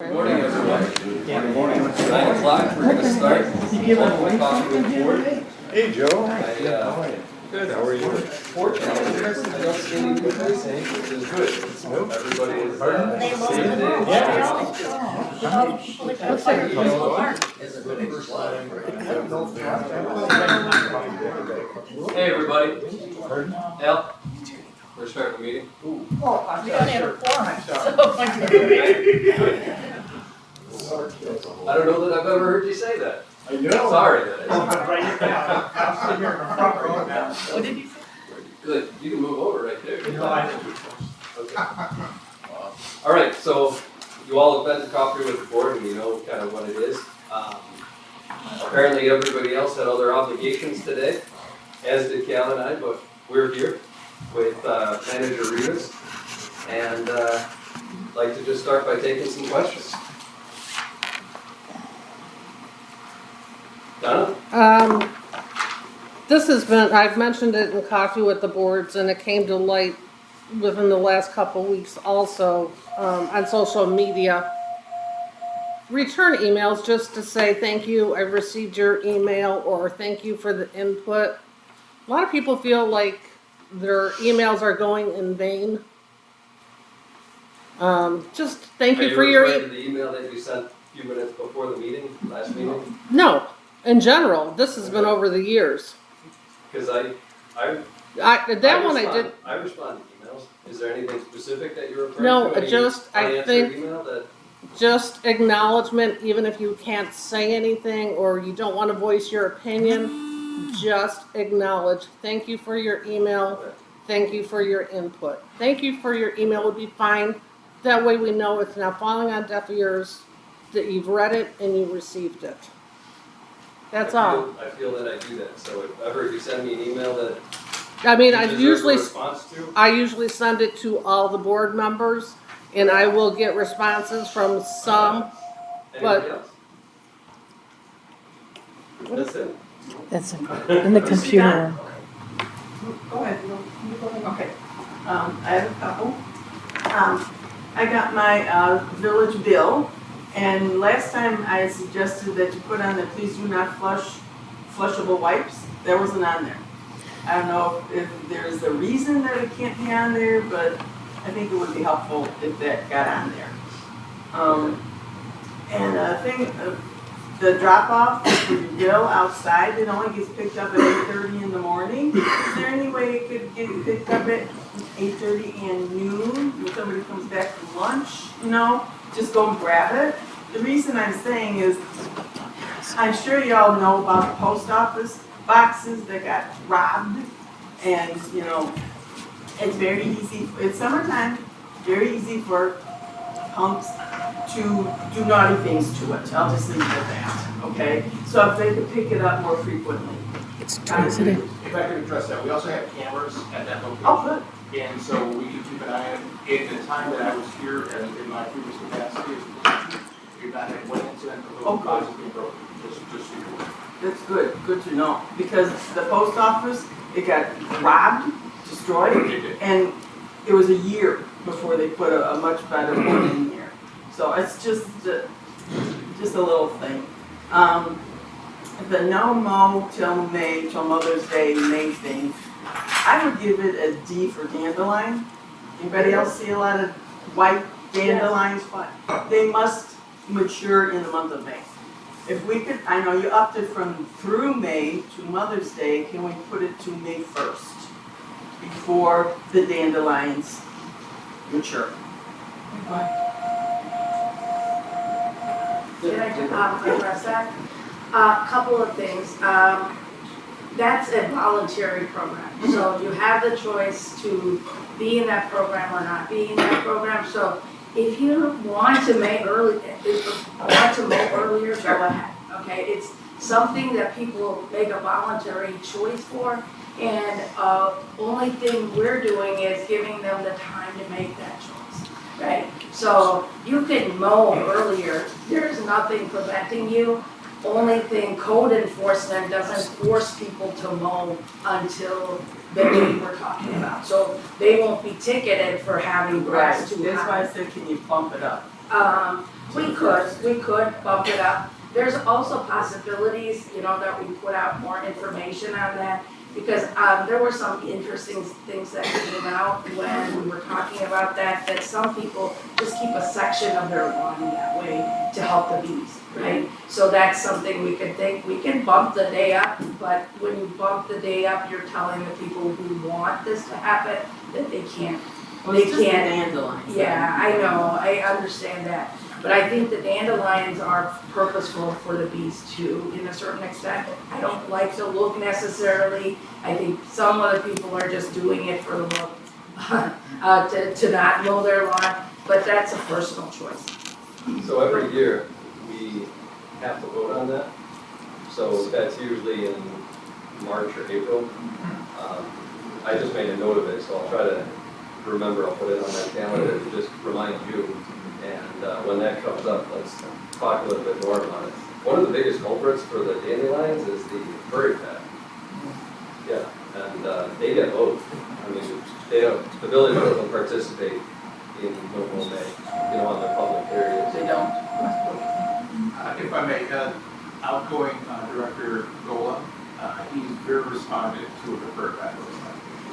Good morning, everyone. Good morning. 9 o'clock, we're going to start. Welcome coffee with the board. Hey, Joe. Good, how are you? Fortunately, I don't see any people missing, which is good. Everybody is safe. Hey, everybody. Al, we're starting the meeting. We don't have a forum, I don't know that I've ever heard you say that. I know. Sorry that I. I'm sitting here in the front row now. What did you say? Good, you can move over right there. No, I- Okay. All right, so you all have been to coffee with the board and you know kind of what it is. Apparently everybody else had other obligations today, as did Cal and I, but we're here with Manager Rivas. And I'd like to just start by taking some questions. Donna? This has been, I've mentioned it in coffee with the boards, and it came to light within the last couple weeks also on social media. Return emails just to say thank you, I've received your email, or thank you for the input. A lot of people feel like their emails are going in vain. Just thank you for your. Are you referring to the email that you sent a few minutes before the meeting, last meeting? No, in general, this has been over the years. Because I did. I respond to emails. Is there anything specific that you're referring No, to? Any just, I unanswered think- email that, Just acknowledgement, even if you can't say anything or you don't want to voice your opinion, just acknowledge. Thank you for your email. Thank you for your input. Thank you for your email would be fine. That way we know it's not falling on deaf ears, that you've read it and you received it. That's all. I feel that I do that. So if ever you send me an email that I mean, you deserve a response to, I usually send it to all the board members, and I will get responses from some. anybody else? That's it. That's in the computer room. Go ahead. Okay. I have a couple. I got my village bill, and last time I suggested that you put on the please do not flush flushable wipes. That wasn't on there. I don't know if there's a reason that it can't be on there, but I think it would be helpful if that got on there. The drop off for your bill outside, it only gets picked up at 8:30 in the morning. Is there any way it could get picked up at 8:30 and noon when somebody comes back from lunch? Just go and grab it. The reason I'm saying is, I'm sure y'all know about the post office boxes that got robbed, and it's very easy. It's summertime, very easy for punks to do naughty things to it. I'll just leave it at that, okay? So if they could pick it up more frequently. It's Kind of Tuesday. If I could address that, we also have cameras at that location. Oh, good. And so we can keep an eye on it. In the time that I was here and in my previous capacity, we've not had one incident of Oh, those good. boxes being broken. Just so you know. That's good. Good to know. Because the post office, it got robbed, destroyed, It did. and it was a year before they put a much better one in here. So it's just a little thing. The no mow till Mother's Day, May thing, I would give it a D for dandelion. Anybody else see a lot of white dandelions? They must mature in the month of May. If we could, I know you upped it from through May to Mother's Day, can we put it to May 1st? Before the dandelions mature. Can I address that? Couple of things. That's a voluntary program, so you have the choice to be in that program or not be in that program. So if you want to mow earlier, go ahead. Okay, it's something that people make a voluntary choice for, and only thing we're doing is giving them the time to make that choice. Right? So you can mow earlier. There's nothing preventing you. Only thing, code enforcement doesn't force people to mow until the date we're talking about. So they won't be ticketed for having grass too high. That's why I said, can you bump it up? We could bump it up. There's also possibilities, you know, that we put out more information on that. Because, there were some interesting things that came out when we were talking about that some people just keep a section of their lawn that way to help the bees, right? So that's something we could think, we can bump the day up, but when you bump the day up, you're telling the people who want this to happen that they can't. Well, it's They just the can't. dandelions. Yeah, I know, I understand that, but I think the dandelions are purposeful for the bees too, in a certain extent. I don't like the look necessarily, I think some other people are just doing it for the look, to not mow their lawn, but that's a personal choice. So every year, we have to vote on that. So that's usually in March or April. I just made a note of it, so I'll try to remember, I'll put it on my calendar to just remind you. And when that comes up, let's talk a little bit more about it. One of the biggest culprits for the dandelions is the furry fat. Yeah, and they get both. I mean, they don't, the village doesn't participate in No Mow May, you know, on their public areas. They don't. If I may, outgoing Director Gola, he's very responsive to the bird battles.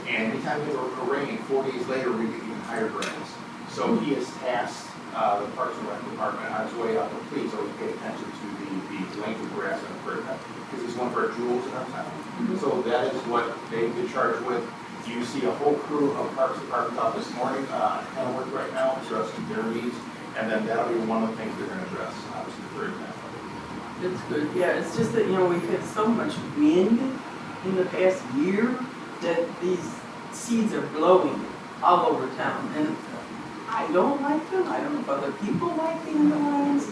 And anytime we have a rain, 4 days later, we get even higher rains. So he has tasked the Parks and Rec Department on his way out to please always pay attention to the length of grass and the bird bath, because it's one of our jewels in our town. So that is what they've been charged with. You see a whole crew of Parks Department out this morning, kind of work right now, addressing their needs, and then that'll be one of the things they're gonna address, obviously, the bird bath. It's good, yeah, it's just that, you know, we've had so much wind in the past year that these seeds are blowing all over town, and I don't like them, I don't know if other people like dandelions,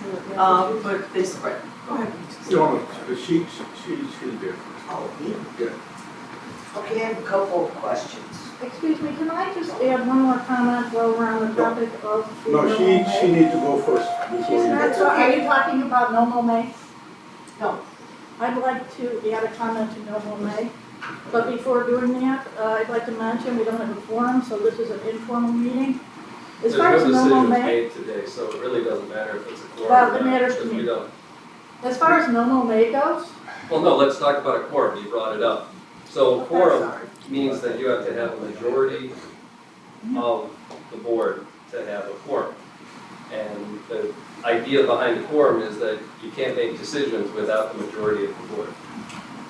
but they spread. Go ahead. No, she's there. Oh, me? Yeah. Okay, I have a couple of questions. Excuse me, can I just add one more comment while we're on the topic of the No, No she Mow May? needs to go first before She's you. not, so are you talking about No Mow May? No. I'd like to add a comment to No Mow May, but before doing that, I'd like to mention, we don't have a forum, so this is an informal meeting. As far as There's no No Mow decisions May, made today, so it really doesn't matter if it's a quorum Well, or it not, matters to because me. we don't. as far as No Mow May goes, Well, no, let's talk about a quorum, you brought it up. So Okay, quorum sorry. means that you have to have a majority of the board to have a quorum. And the idea behind a quorum is that you can't make decisions without the majority of the board.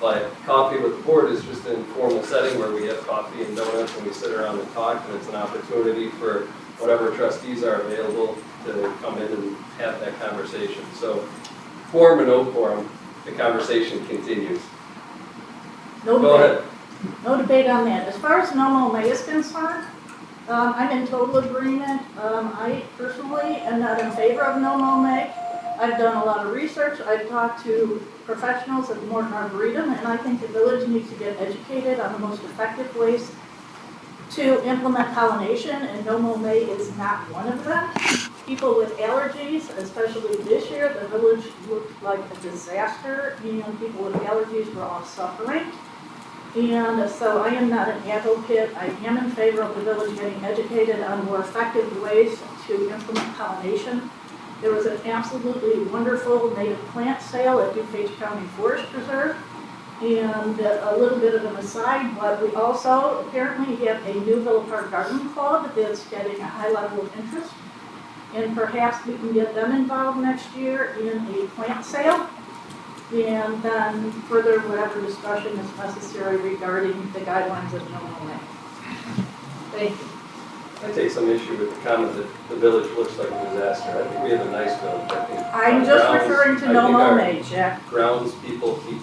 But coffee with the board is just an informal setting where we have coffee and donuts and we sit around and talk, and it's an opportunity for whatever trustees are available to come in and have that conversation. So quorum or no quorum, the conversation continues. no Go debate. ahead. No debate on that. As far as No Mow May is concerned, I'm in total agreement. I personally am not in favor of No Mow May. I've done a lot of research. I've talked to professionals at Morton Arboretum, and I think the village needs to get educated on the most effective ways to implement pollination, and No Mow May is not one of them. People with allergies, especially this year, the village looked like a disaster, and people with allergies were all suffering. And so I am not an advocate. I am in favor of the village getting educated on more effective ways to implement pollination. There was an absolutely wonderful native plant sale at DuPage County Forest Preserve. And a little bit of an aside, but we also apparently have a new Villa Park Garden Club that's getting a high level of interest. And perhaps we can get them involved next year in a plant sale. And then further whatever discussion is necessary regarding the guidelines of No Mow May. Thank you. I take some issue with the comment that the village looks like a disaster. I think we have a nice village. I think I'm just referring to No Mow May, Jack. grounds people keep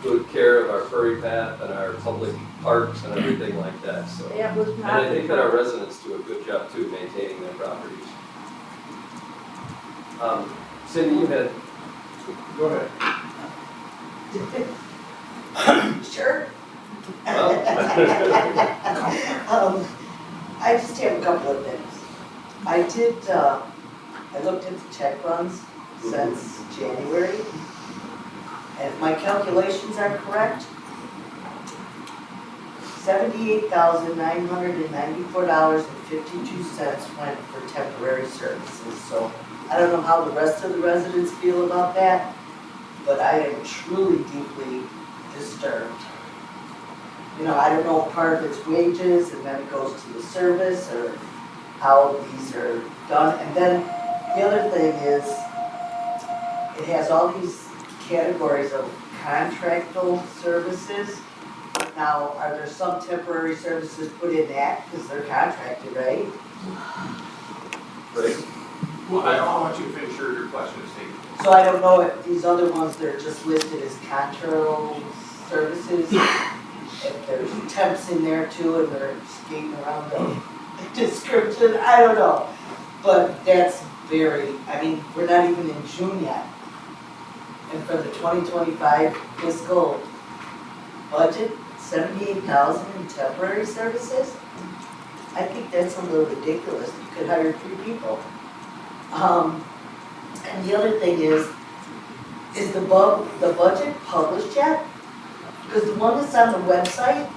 good care of our furry path and our public parks and everything like that, so. That was And not. I think that our residents do a good job too, maintaining their properties. Cindy, you had, Go ahead. Sure. well, I just have a couple of things. I looked at the check runs since January, and if my calculations are correct, $78,994.52 went for temporary services, so I don't know how the rest of the residents feel about that, but I am truly deeply disturbed. You know, I don't know if part of it's wages and then it goes to the service or how these are done. And then the other thing is, it has all these categories of contractual services. Now, are there some temporary services put in that because they're contracted, right? Right? Well, I don't want you to finish your question, Steve. So I don't know if these other ones, they're just listed as contractual services. If there's temps in there too and they're skating around the description, I don't know. But that's very, I mean, we're not even in June yet. And for the 2025 fiscal budget, 78,000 in temporary services? I think that's a little ridiculous. You could hire 3 people. And the other thing is the budget published yet? Because the one that's on the website,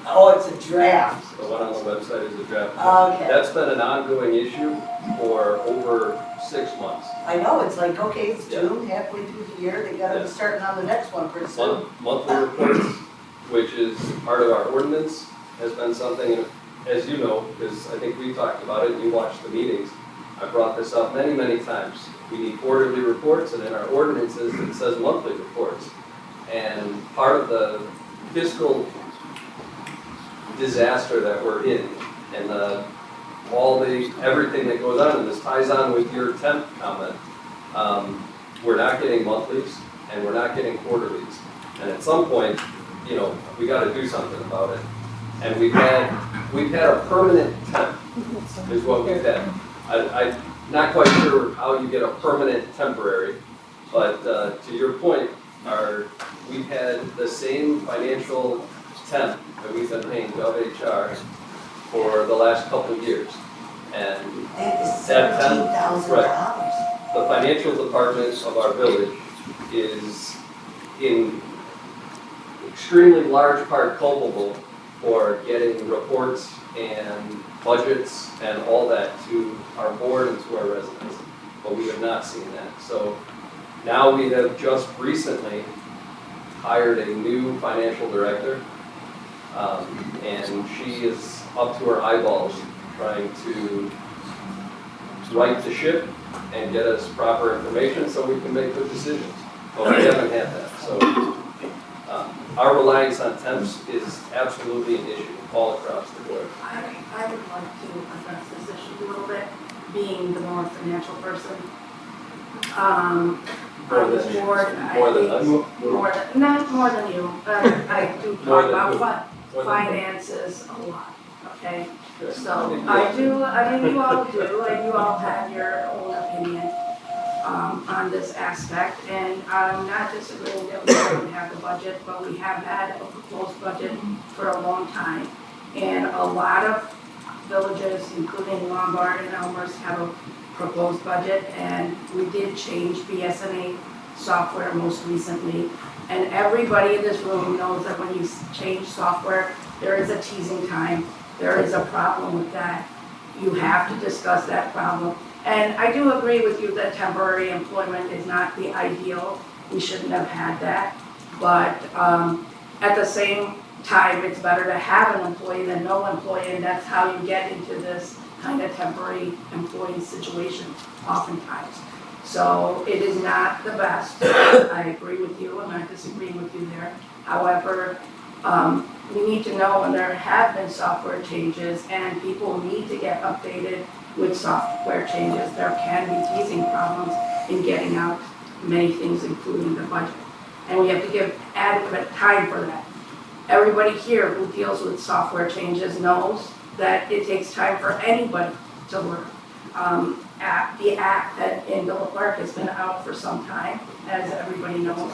oh, it's a draft. The one on the website is a draft. Okay. That's been an ongoing issue for over 6 months. I know, it's like, okay, it's June, halfway through the year, they gotta be starting on the next one pretty soon. Monthly reports, which is part of our ordinance, has been something, as you know, because I think we talked about it and you watched the meetings. I brought this up many, many times. We need quarterly reports, and in our ordinances, it says monthly reports. And part of the fiscal disaster that we're in, and everything that goes on, and this ties on with your temp comment, we're not getting monthlies, and we're not getting quarterlies. And at some point, you know, we gotta do something about it. And we've had a permanent temp, is what we've had. I'm not quite sure how you get a permanent temporary, but to your point, we've had the same financial temp that we've been paying GovHR for the last couple of years. And That is that temp, $17,000. the financial department of our village is in extremely large part culpable for getting reports and budgets and all that to our board and to our residents. But we have not seen that. So now we have just recently hired a new financial director. And she is up to her eyeballs trying to right the ship and get us proper information so we can make good decisions. But we haven't had that. So our reliance on temps is absolutely an issue all across the board. I would like to address this issue a little bit, being the more financial person. On this board, More than us? not more than you, but I do More talk than about who? More than finances a lot, okay? Good. So I mean, you all have your own opinion on this aspect, and I'm not disagreeing that we don't have the budget, but we have had a proposed budget for a long time. And a lot of villages, including Lombard and Elmhurst, have a proposed budget, and we did change BSNA software most recently. And everybody in this room knows that when you change software, there is a teasing time. There is a problem with that. You have to discuss that problem. And I do agree with you that temporary employment is not the ideal. We shouldn't have had that. But at the same time, it's better to have an employee than no employee, and that's how you get into this kind of temporary employee situation oftentimes. So it is not the best. I agree with you, I'm not disagreeing with you there. However, we need to know when there have been software changes and people need to get updated with software changes. There can be teething problems in getting out many things, including the budget. And we have to give adequate time for that. Everybody here who deals with software changes knows that it takes time for anybody to learn. The app that in Villa Park has been out for some time, as everybody knows.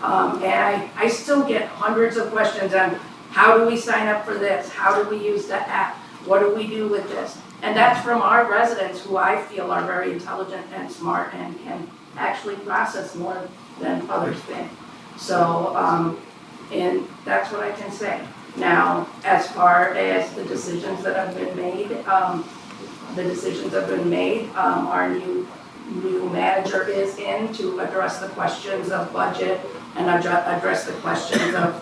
And I still get hundreds of questions on how do we sign up for this? How do we use the app? What do we do with this? And that's from our residents who I feel are very intelligent and smart and can actually process more than others think. So, and that's what I can say. Now, as far as the decisions that have been made, the decisions have been made. Our new manager is in to address the questions of budget and address the questions of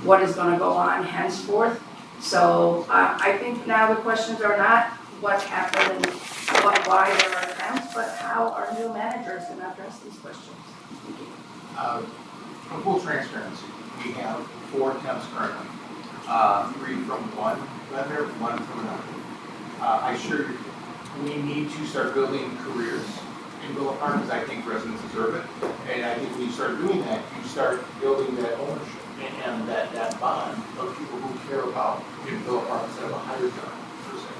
what is gonna go on henceforth. So I think now the questions are not what happened and why there are attempts, but how our new manager is gonna address these questions. Thank you. For full transparency, we have 4 attempts currently, 3 from one vendor, 1 from another. I assure you, we need to start building careers in Villa Park, because I think residents deserve it. And I think when you start doing that, you start building that ownership and that bond of people who care about Villa Park instead of a hired gun, per se.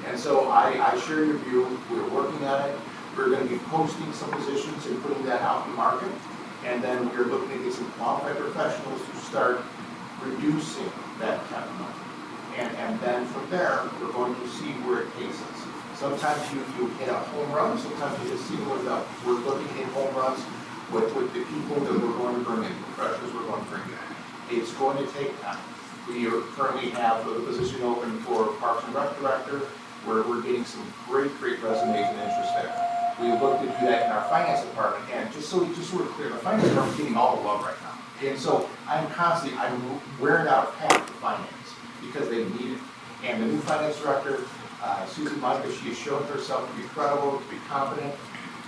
And so I assure you, we're working on it. We're going to be posting some positions and putting that out in the market. And then we're looking to get some qualified professionals to start reducing that kind of money. And then from there, we're going to see where it takes us. Sometimes you hit a home run, sometimes you just see where we're looking at home runs with the people that we're going to bring in, the professionals we're going to bring in. It's going to take time. We currently have a position open for Parks and Rec Director, where we're getting some great resumes and interest there. We look to do that in our finance department, and just so we're clear, the finance department's getting all the love right now. And so I'm wearing out a path to finance because they need it. And the new finance director, Susie Micah, she has shown herself to be credible, to be competent.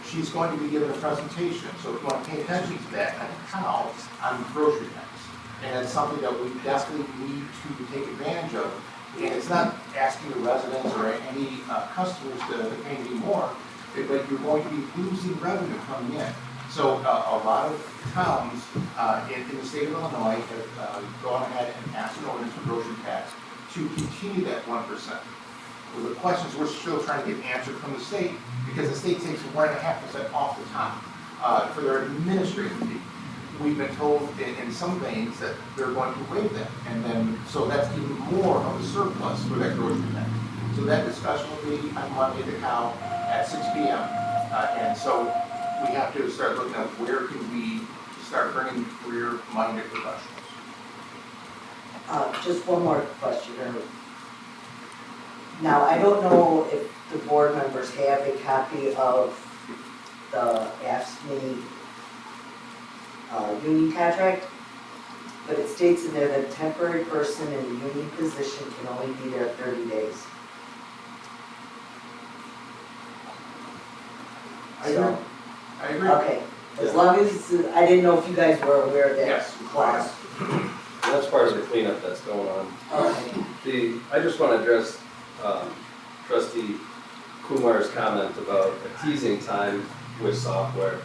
She's going to be giving a presentation, so if you want to pay attention to that, on how on grocery tax. And it's something that we definitely need to take advantage of. And it's not asking the residents or any customers to pay any more, but you're going to be losing revenue coming in. So a lot of towns in the state of Illinois have gone ahead and passed an ordinance for grocery tax to continue that 1%. Well, the questions we're still trying to get answered from the state, because the state takes 1.5% off the top for their administrative fee. We've been told in some veins that they're going to waive that, and then so that's even more of a surplus for that grocery tax. So that discussion will be on Monday at the Cow at 6 p.m. And so we have to start looking at where can we start bringing career-minded professionals. Just one more question. Now, I don't know if the board members have a copy of the AFSCME union contract, but it states in there that a temporary person in a union position can only be there 30 days. I agree. Okay, as long as, I didn't know if you guys were aware of that Yes. clause. That's part of the cleanup that's going on. Okay. I just want to address trustee Kumar's comment about a teasing time with software.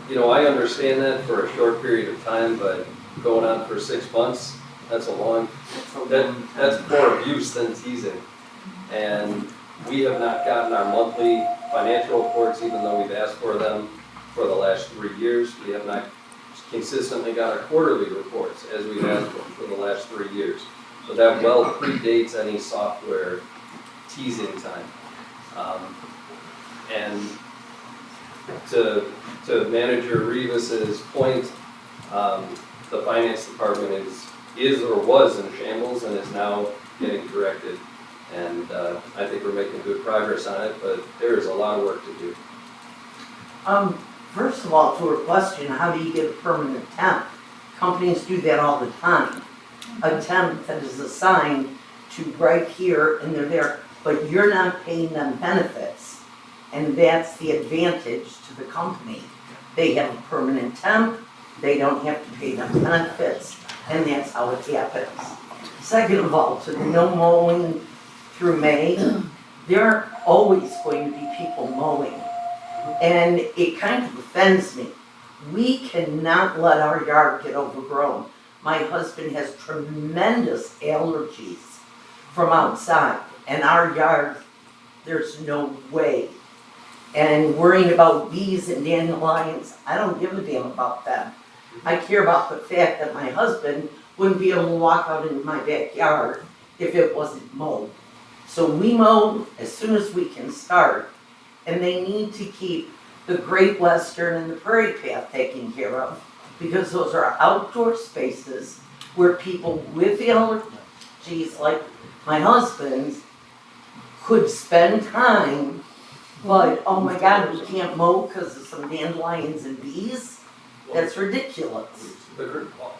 You know, I understand that for a short period of time, but going on for 6 months, that's that's more abuse than teasing. And we have not gotten our monthly financial reports, even though we've asked for them for the last 3 years. We have not consistently got our quarterly reports as we've asked for the last 3 years. So that well predates any software teasing time. And to Manager Rivas's point, the finance department is or was in shambles and is now getting corrected. And I think we're making good progress on it, but there is a lot of work to do. First of all, to her question, how do you get a permanent temp? Companies do that all the time. A temp that is assigned to right here and they're there, but you're not paying them benefits. And that's the advantage to the company. They have a permanent temp, they don't have to pay them benefits, and that's how it happens. Second of all, to the no mowing through May, there are always going to be people mowing. And it kind of offends me. We cannot let our yard get overgrown. My husband has tremendous allergies from outside, and our yard, there's no way. And worrying about bees and dandelions, I don't give a damn about them. I care about the fact that my husband wouldn't be able to walk out into my backyard if it wasn't mowed. So we mow as soon as we can start, and they need to keep the Great Western and the Prairie Path taken care of, because those are outdoor spaces where people with allergies, like my husband, could spend time, but, oh my God, we can't mow because of some dandelions and bees? That's ridiculous.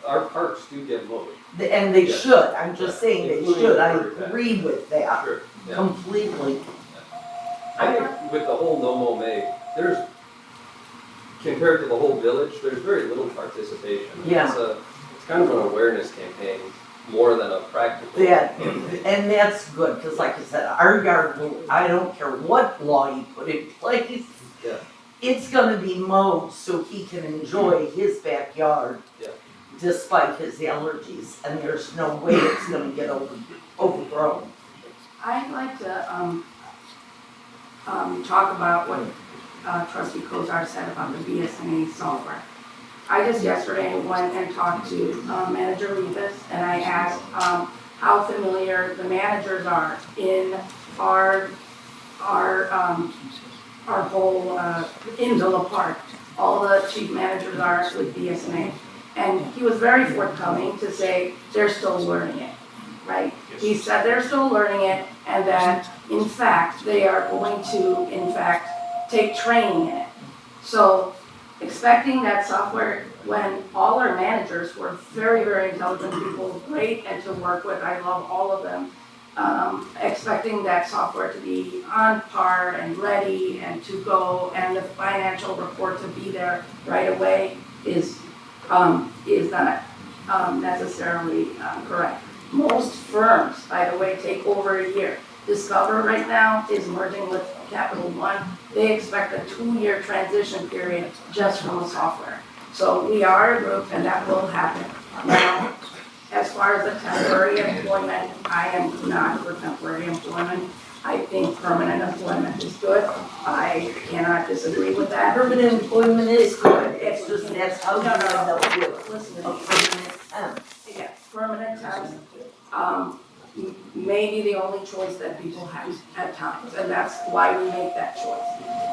Our parks do get mowed. And they Yeah. should, I'm just saying they Including should, I the bird patch. agree with that Sure, yeah. completely. I think with the whole no mow May, there's, compared to the whole village, there's very little participation. Yeah. It's kind of an awareness campaign more than a practical. That, and that's good, because like I said, our yard, I don't care what law you put in place. Yeah. It's gonna be mowed so he can enjoy his backyard. Yeah. Despite his allergies, and there's no way it's gonna get overgrown. I'd like to, talk about what trustee Kozar said about the BSNA software. I just yesterday went and talked to Manager Rivas, and I asked how familiar the managers are in our whole, in Villa Park. All the chief managers are with BSNA. And he was very forthcoming to say they're still learning it, right? He said they're still learning it, and that, in fact, they are going to, in fact, take training in it. So, expecting that software, when all our managers were very, very intelligent people, great and to work with, I love all of them, expecting that software to be on par and ready and to go, and the financial report to be there right away is not necessarily correct. Most firms, by the way, take over a year. Discover right now is merging with Capital One. They expect a 2-year transition period just from the software. So we are a group, and that will happen. Now, as far as the temporary employment, I am not for temporary employment. I think permanent employment is good. I cannot disagree with that. Permanent employment is good, it's just that's how you end up with Listen a to me. permanent temp. Yeah, permanent temps, may be the only choice that people have at times, and that's why we make that choice.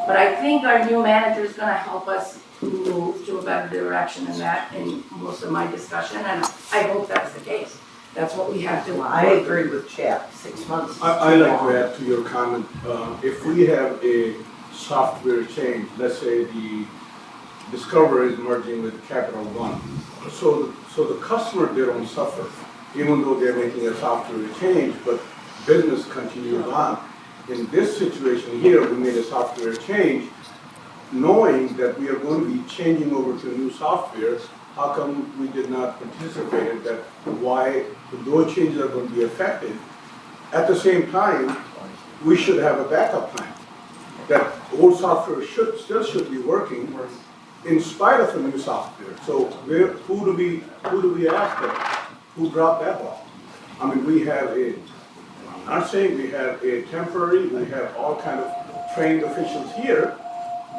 But I think our new manager is gonna help us move to a better direction in that, in most of my discussion, and I hope that's the case. That's what we have to. I agree with Chap, 6 months is I'd too like long. to add to your comment, if we have a software change, let's say the Discover is merging with Capital One, so the customer, they don't suffer, even though they're making a software change, but business continues on. In this situation here, we made a software change, knowing that we are going to be changing over to new software. How come we did not anticipate that, why those changes are going to be affected? At the same time, we should have a backup plan. That old software still should be working in spite of the new software. So who do we ask that? Who dropped that ball? I mean, we have I'm not saying we have a temporary, we have all kind of trained officials here,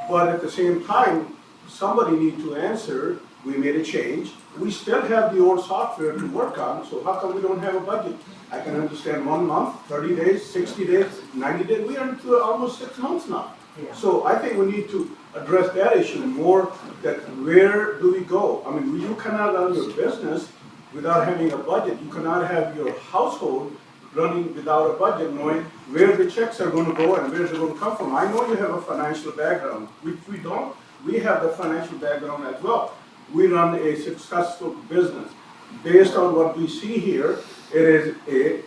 but at the same time, somebody need to answer. We made a change. We still have the old software to work on, so how come we don't have a budget? I can understand 1 month, 30 days, 60 days, 90 days, we are into almost 6 months now. Yeah. So I think we need to address that issue more, that where do we go? I mean, you cannot run your business without having a budget. You cannot have your household running without a budget, knowing where the checks are going to go and where they're going to come from. I know you have a financial background, which we don't. We have the financial background as well. We run a successful business. Based on what we see here, it is a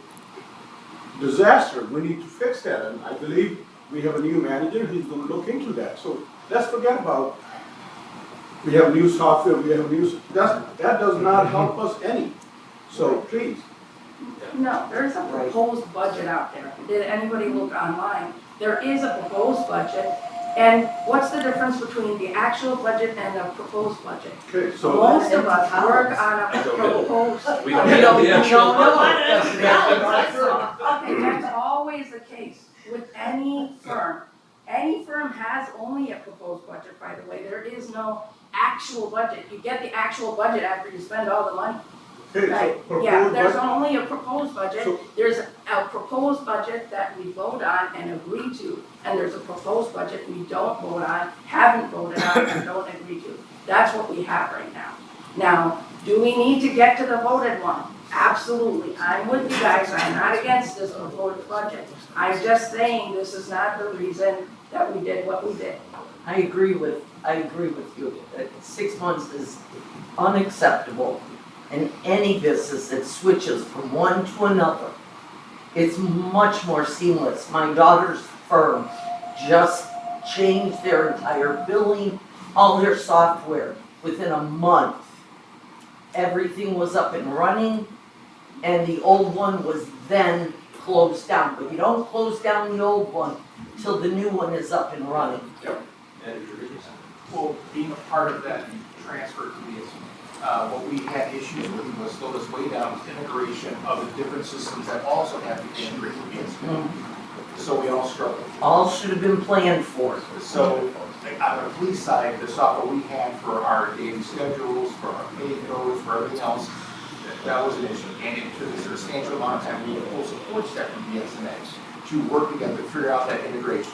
disaster. We need to fix that, and I believe we have a new manager who's going to look into that. So let's forget about, we have new software, we have new, that does not help us any. So please. No, there's a proposed budget out there. Did anybody look online? There is a proposed budget, and what's the difference between the actual budget and the proposed budget? Okay, so Most of us work on a proposed. We don't have the actual Okay, that's always the case with any firm. Any firm has only a proposed budget, by the way. There is no actual budget. You get the actual budget after you spend all the money. okay, Right, so yeah, proposed there's budget. only a proposed budget, So- there's a proposed budget that we vote on and agree to, and there's a proposed budget we don't vote on, haven't voted on, and don't agree to. That's what we have right now. Now, do we need to get to the voted one? absolutely, I'm with you guys, I'm not against this proposed budget. I'm just saying this is not the reason that we did what we did. I agree with you. 6 months is unacceptable. And any business that switches from one to another, it's much more seamless. My daughter's firm just changed their entire billing, all their software within a month. Everything was up and running, and the old one was then closed down. But you don't close down the old one till the new one is up and running. Well, being a part of that transfer to BSNA, what we had issues with was still this way down integration of the different systems that also have to integrate with BSNA. So we all struggled. All should have been planned for. So, like, on the police side, the software we had for our daily schedules, for our pay codes, for everything else, that was an issue. And it took a substantial amount of time. We had a full support staff from BSNA to work together to figure out that integration.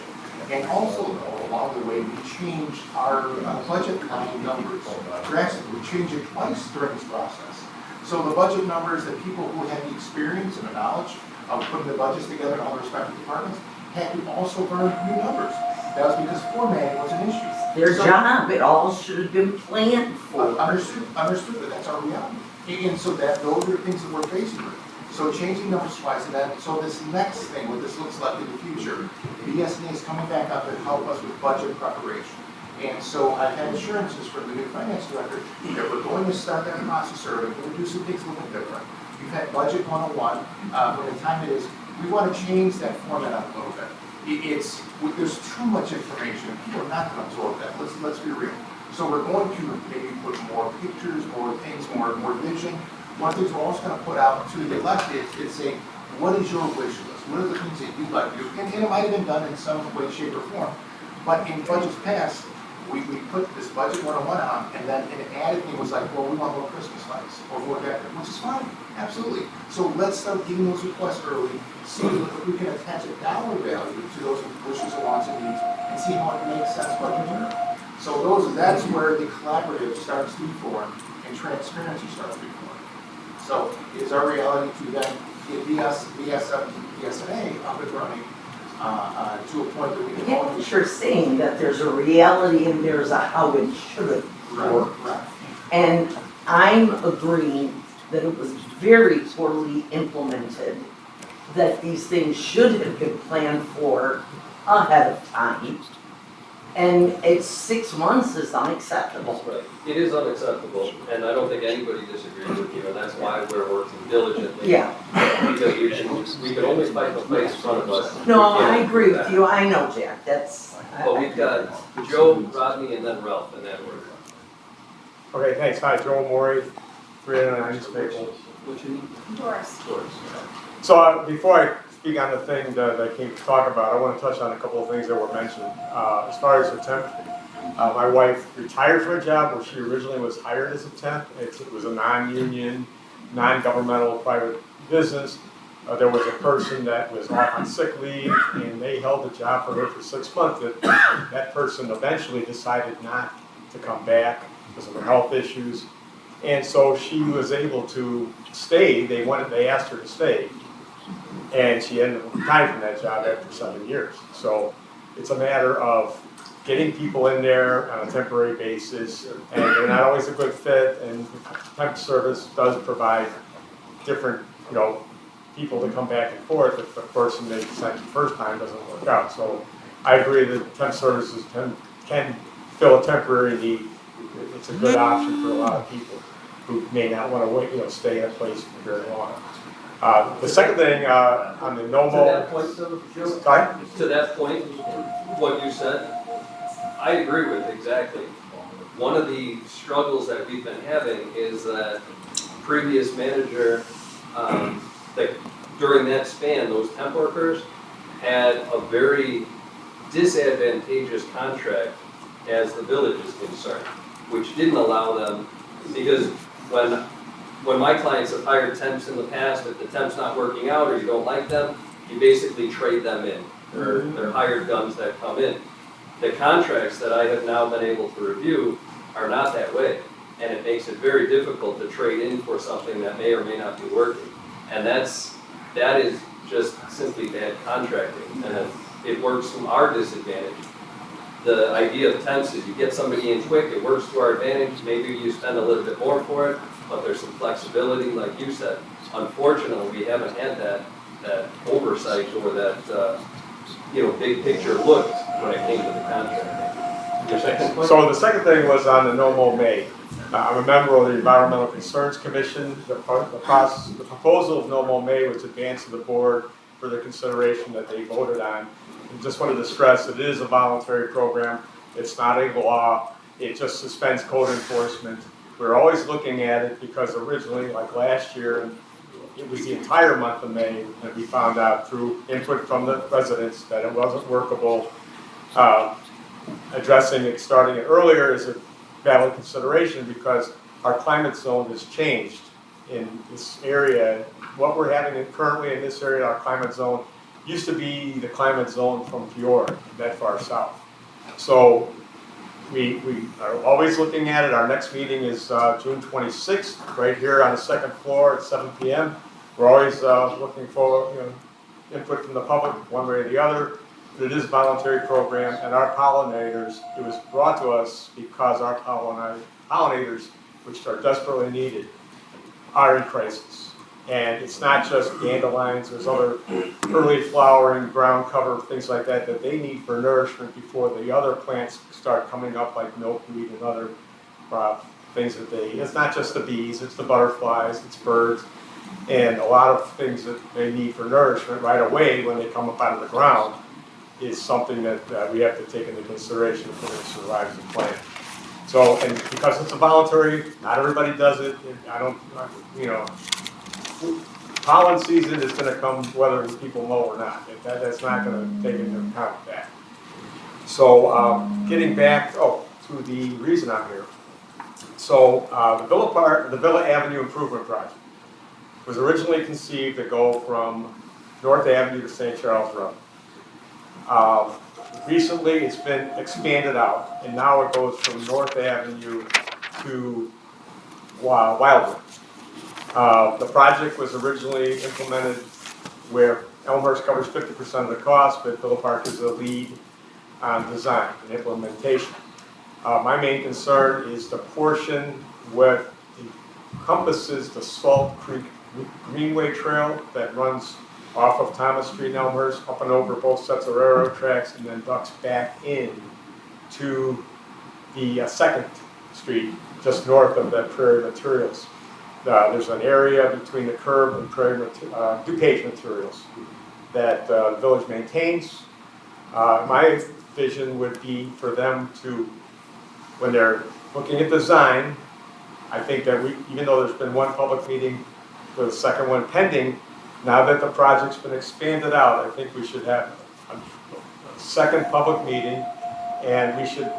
And also, along the way, we changed our budget line numbers drastically. We changed it twice during this process. So the budget numbers that people who had the experience and the knowledge of putting the budgets together in all the respective departments had to also learn new numbers. That was because formatting was an issue. Their job, it all should have been planned for. Understood, but that's our reality. And so those are the things that we're facing with. So changing numbers twice, and then, so this next thing, what this looks like in the future, BSNA is coming back up to help us with budget preparation. And so I've had assurances from the new finance director that we're going to start that process early, we're going to do some things a little bit different. We've had Budget 101, when the time it is, we want to change that format up a little bit. There's too much information, people are not going to absorb that, let's be real. So we're going to maybe put more pictures, more things, more vision. One of the things we're also going to put out to the elected is saying, what is your wish list? What are the things that you'd like to do? And it might have been done in some way, shape, or form. But in budgets past, we put this budget 101 on, and then an added thing was like, well, we want more Christmas lights, or more decorative, which is fine, absolutely. So let's start getting those requests early, see if we can attach a dollar value to those wishes and wants and needs, and see how it makes sense budgetary. So that's where the collaborative starts to be formed, and transparency starts to be formed. So it's our reality to then get BSNA up and running to a point that we can all. You're saying that there's a reality and there's a how it should have worked. Right. And I'm agreeing that it was very poorly implemented, that these things should have been planned for ahead of time. And it's 6 months is unacceptable. That's right. It is unacceptable, and I don't think anybody disagrees with you, and that's why we're working diligently. Yeah. Because we can only fight the fights in front of us. No, We can't I agree do with that. you, I know, Jack, that's. But we've got Joe, Rodney, and then Ralph in that order. Okay, thanks. Hi, Joel Maury, 309 Maple. What's your name? Doris. So before I speak on the thing that I came to talk about, I want to touch on a couple of things that were mentioned. As far as the temp, my wife retired from a job where she originally was hired as a temp. It was a non-union, non-governmental private business. There was a person that was off on sick leave, and they held the job for her for 6 months. That person eventually decided not to come back because of her health issues. And so she was able to stay. They asked her to stay. And she ended up retiring from that job after 7 years. So it's a matter of getting people in there on a temporary basis, and they're not always a good fit, and temp service does provide different, people to come back and forth if the person they sent the first time doesn't work out. So I agree that temp services can fill a temporary need. It's a good option for a lot of people who may not want to wait, stay in a place for very long. The second thing, on the To normal. that point, though, Joe, Sorry? to that point, what you said, I agree with exactly. One of the struggles that we've been having is that previous manager, that during that span, those temp workers had a very disadvantageous contract as the village is concerned, which didn't allow them, because when my clients have hired temps in the past, if the temp's not working out or you don't like them, you basically trade them in. They're hired guns that come in. The contracts that I have now been able to review are not that way. and it makes it very difficult to trade in for something that may or may not be working. And that is just simply bad contracting, and it works to our disadvantage. The idea of temps is you get somebody in quick, it works to our advantage, maybe you spend a little bit more for it, but there's some flexibility, like you said. Unfortunately, we haven't had that oversight or that, big picture look when it came to the contract. Your second point? So the second thing was on the No Mow May. I'm a member of the Environmental Concerns Commission. The proposal of No Mow May was advanced to the board for the consideration that they voted on. I just wanted to stress it is a voluntary program. It's not a law. It just suspends code enforcement. We're always looking at it because originally, like last year, it was the entire month of May that we found out through input from the residents that it wasn't workable. Addressing it, starting it earlier is a valid consideration because our climate zone has changed in this area. What we're having currently in this area, our climate zone, used to be the climate zone from Peoria, that far south. So we are always looking at it. Our next meeting is June 26th, right here on the second floor at 7 p.m. We're always looking for input from the public, one way or the other. But it is a voluntary program, and our pollinators, it was brought to us because our pollinators, which are desperately needed, are in crisis. And it's not just dandelions, there's other early flowering, ground cover, things like that they need for nourishment before the other plants start coming up like milkweed and other things that it's not just the bees, it's the butterflies, it's birds, and a lot of things that they need for nourishment right away when they come up out of the ground is something that we have to take into consideration for them to survive as a plant. So, and because it's a voluntary, not everybody does it, pollen season is going to come whether people mow or not. That's not going to take into account that. So getting back to the reason I'm here. So the Villa Avenue Improvement Project was originally conceived to go from North Avenue to St. Charles Road. Recently it's been expanded out, and now it goes from North Avenue to Wildwood. The project was originally implemented where Elmhurst covers 50% of the cost, but Villa Park is the lead on design and implementation. My main concern is the portion where encompasses the Salt Creek Greenway Trail that runs off of Thomas Street in Elmhurst, up and over both sets of railroad tracks, and then ducks back in to the 2nd Street, just north of that Prairie Materials. There's an area between the curb and DuPage Materials that the village maintains. My vision would be for them to, when they're looking at design, I think that even though there's been one public meeting, with the second one pending, now that the project's been expanded out, I think we should have a second public meeting, and we should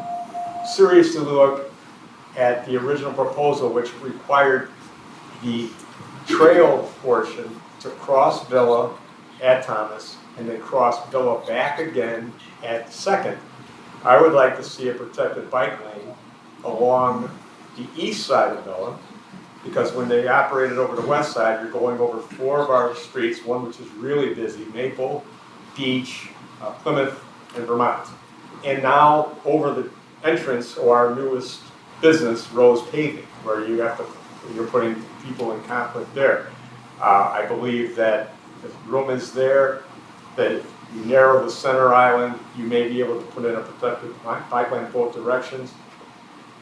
seriously look at the original proposal, which required the trail portion to cross Villa at Thomas and then cross Villa back again at 2nd. I would like to see a protected bike lane along the east side of Villa, because when they operated over the west side, you're going over 4 of our streets, one which is really busy, Maple, Beach, Plymouth, and Vermont. And now over the entrance of our newest business, Rose Paving, where you're putting people in conflict there. I believe that if room is there, that if you narrow the center island, you may be able to put in a protected bike lane both directions.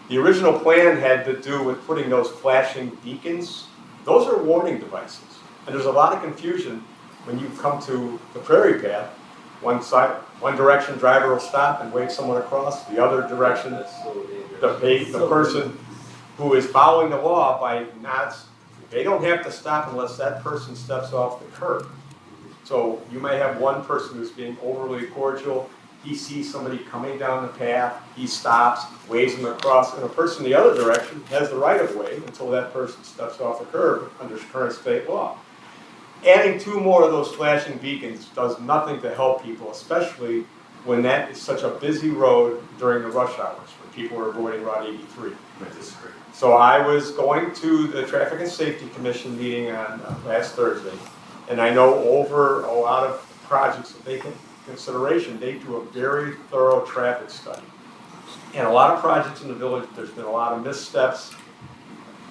The original plan had to do with putting those flashing beacons. Those are warning devices. And there's a lot of confusion when you come to the Prairie Path. One direction driver will stop and wave someone across. The other direction, the person who is following the law by nods, they don't have to stop unless that person steps off the curb. So you may have one person who's being overly cordial. He sees somebody coming down the path, he stops, waves them across, and a person in the other direction has the right of way until that person steps off the curb under current state law. Adding 2 more of those flashing beacons does nothing to help people, especially when that is such a busy road during the rush hours, when people are avoiding Route 83. I disagree. So I was going to the Traffic and Safety Commission meeting on last Thursday, and I know over a lot of projects that they take into consideration, they do a very thorough traffic study. And a lot of projects in the village, there's been a lot of missteps.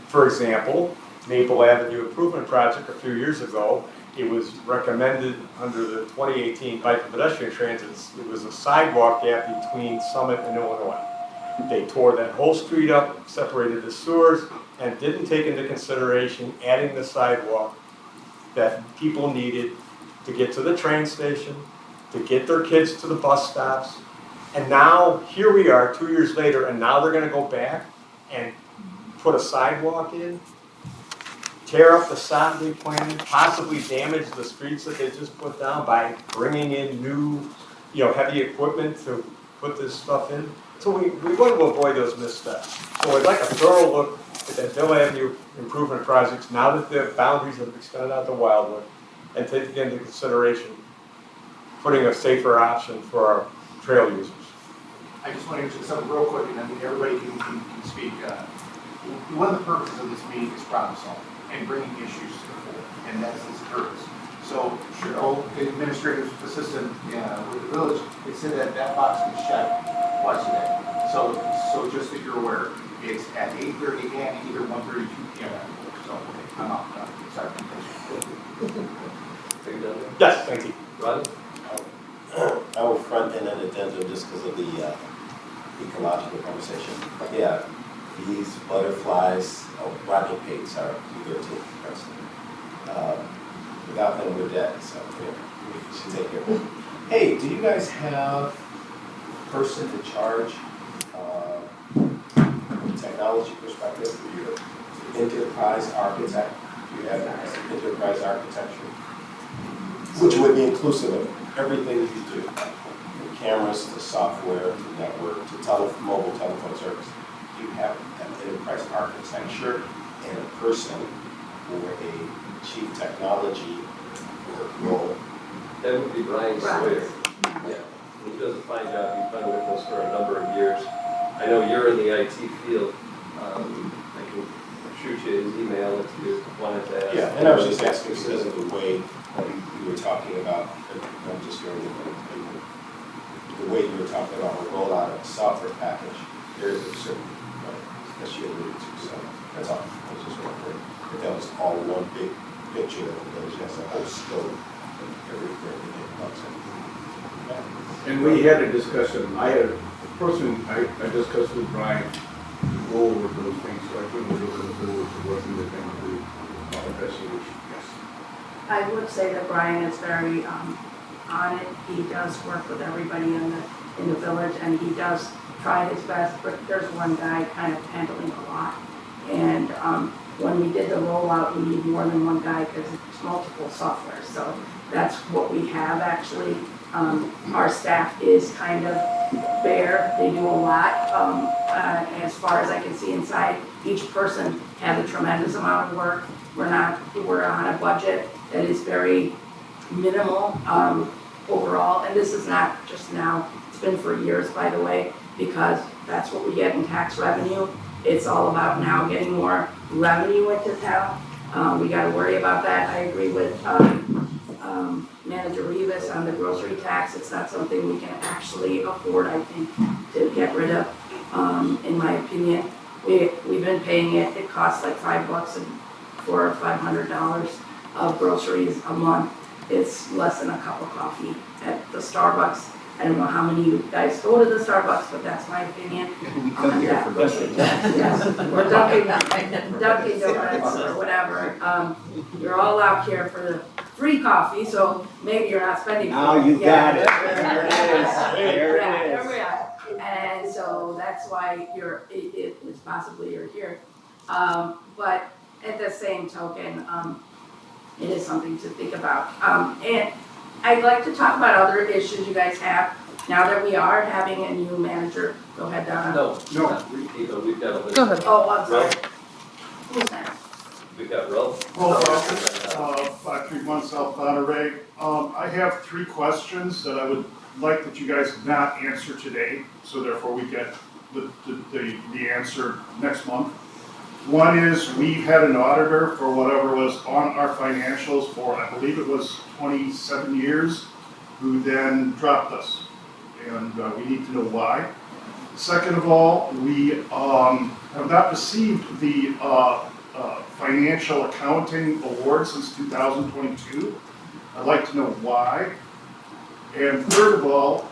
For example, Maple Avenue Improvement Project a few years ago, it was recommended under the 2018 Bike and Pedestrian Transits, it was a sidewalk gap between Summit and Illinois. They tore that whole street up, separated the sewers, and didn't take into consideration adding the sidewalk that people needed to get to the train station, to get their kids to the bus stops. And now, here we are 2 years later, and now they're gonna go back and put a sidewalk in, tear up the sod they planted, possibly damage the streets that they just put down by bringing in new, heavy equipment to put this stuff in. So we want to avoid those missteps. So I'd like a thorough look at that Hill Avenue improvement projects now that the boundaries have extended out to Wildwood, and take into consideration putting a safer option for our trail users. I just want to mention something real quick, and then everybody can speak. One of the purposes of this meeting is problem solving and bringing issues to the fore, and that's its purpose. So Cheryl, administrative assistant with the village, they said that box is checked twice a day. So just that you're aware, it's at 8:30 and either 1:30, 2 p.m. So, I'm out. Sorry. Yes, thank you. Rodney? I will front end an addendum just because of the ecological conversation. Yeah, bees, butterflies, Rodney Pates are 13th president. Without them, we're dead, so we should take care of them. Hey, do you guys have a person to charge from a technology perspective? Enterprise architect? Do you have enterprise architecture? Which would be inclusive of everything you do, from cameras to software to network to mobile telephone service. Do you have an enterprise architecture and a person for a chief technology role? That would be Brian Sawyer. Yeah, he does a fine job. He's been with us for a number of years. I know you're in the IT field. I can shoot you his email if you wanted to ask. Yeah, and I was just asking because of the way you were talking about, I'm just hearing the way you were talking about a rollout of a software package, there is a certain, that you alluded to, so that's all. I was just wondering if that was all one big picture that the village has a whole scope of everything that comes in. And we had a discussion, I discussed with Brian to go over those things, so I think we're looking forward to working with him to address the issue, yes. I would say that Brian is very on it. He does work with everybody in the village, and he does try his best, but there's one guy kind of handling a lot. And when we did the rollout, we need more than one guy because it's multiple software. So that's what we have actually. Our staff is kind of bare. They do a lot. As far as I can see inside, each person has a tremendous amount of work. We're on a budget that is very minimal overall, and this is not just now, it's been for years, by the way, because that's what we get in tax revenue. It's all about now getting more revenue into town. We gotta worry about that. I agree with Manager Rivas on the grocery tax. It's not something we can actually afford, I think, to get rid of, in my opinion. We've been paying it. It costs like $5 and $400 or $500 of groceries a month. It's less than a cup of coffee at the Starbucks. I don't know how many of you guys go to the Starbucks, but that's my opinion. We come here for grocery tax. Yes, or Dunkin' Donuts or whatever. You're all out here for the free coffee, so maybe you're not spending. Now you got it. There it is. Yeah, There we are. And so that's why it's possibly you're here. But at the same token, it is something to think about. And I'd like to talk about other issues you guys have now that we are having a new manager. Go ahead, Donna. No, we've got a list. Go ahead. Oh, I'm sorry. Who's next? We've got Ralph. Factory 1 South Monterey. I have 3 questions that I would like that you guys not answer today, so therefore we get the answer next month. One is, we've had an auditor for whatever was on our financials for, I believe it was 27 years, who then dropped us. And we need to know why. Second of all, we have not received the financial accounting award since 2022. I'd like to know why. And third of all,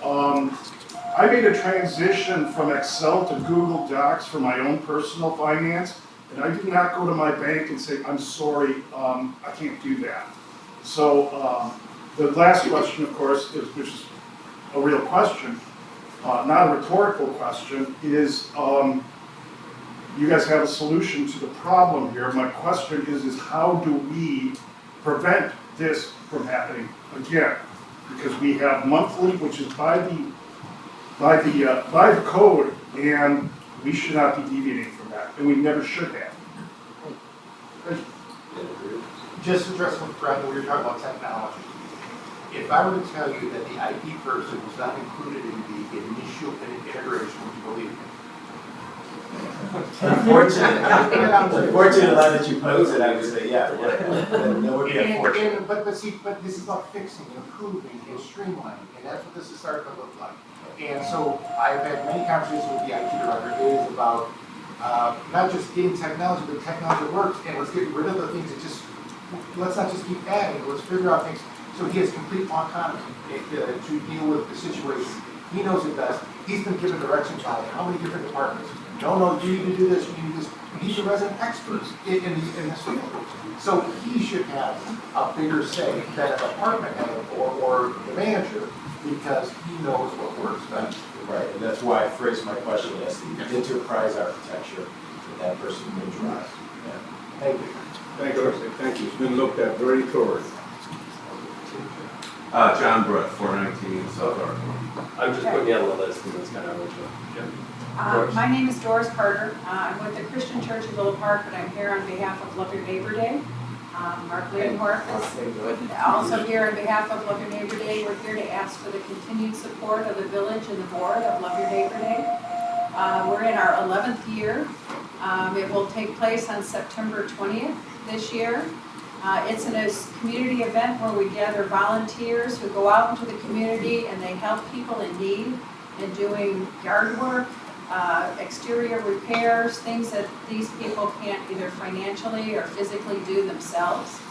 I made a transition from Excel to Google Docs for my own personal finance, and I did not go to my bank and say, I'm sorry, I can't do that. So the last question, of course, which is a real question, not a rhetorical question, is you guys have a solution to the problem here. My question is how do we prevent this from happening again? Because we have monthly, which is by the code, and we should not be deviating from that, and we never should have. Just addressing what Brad, we were talking about technology. If I were to tell you that the IT person was not included in the initial integration, would you believe me? Unfortunately, now that you pose it, I would say, yeah, that would be unfortunate. But this is about fixing, improving, and streamlining, and that's what this is starting to look like. And so I've had many conversations with the IT director. It is about not just getting technology, but technology that works, and let's get rid of the things that just, let's not just keep adding, let's figure out things. So he has complete autonomy to deal with the situation. He knows it best. He's been given direction by how many different departments. No, you need to do this, you need to do this. And he's a resident expert in this field. So he should have a bigger say than a department head or the manager, because he knows what works best. Right, and that's why I phrased my question as the enterprise architecture that person can drive. Yeah. Thank you. Thank you. Thank you. It's been looked at very thoroughly. John Brooke, 419 South Arkansas. I'm just putting you on the list, and that's kind of what my name is Doris Carter. I'm with the Christian Church of Villa Park, but I'm here on behalf of Love Your Neighbor Day. Mark Leadenhorf is also here on behalf of Love Your Neighbor Day. We're here to ask for the continued support of the village and the board of Love Your Neighbor Day. We're in our 11th year. It will take place on September 20th this year. It's a community event where we gather volunteers who go out into the community and they help people in need in doing yard work, exterior repairs, things that these people can't either financially or physically do themselves.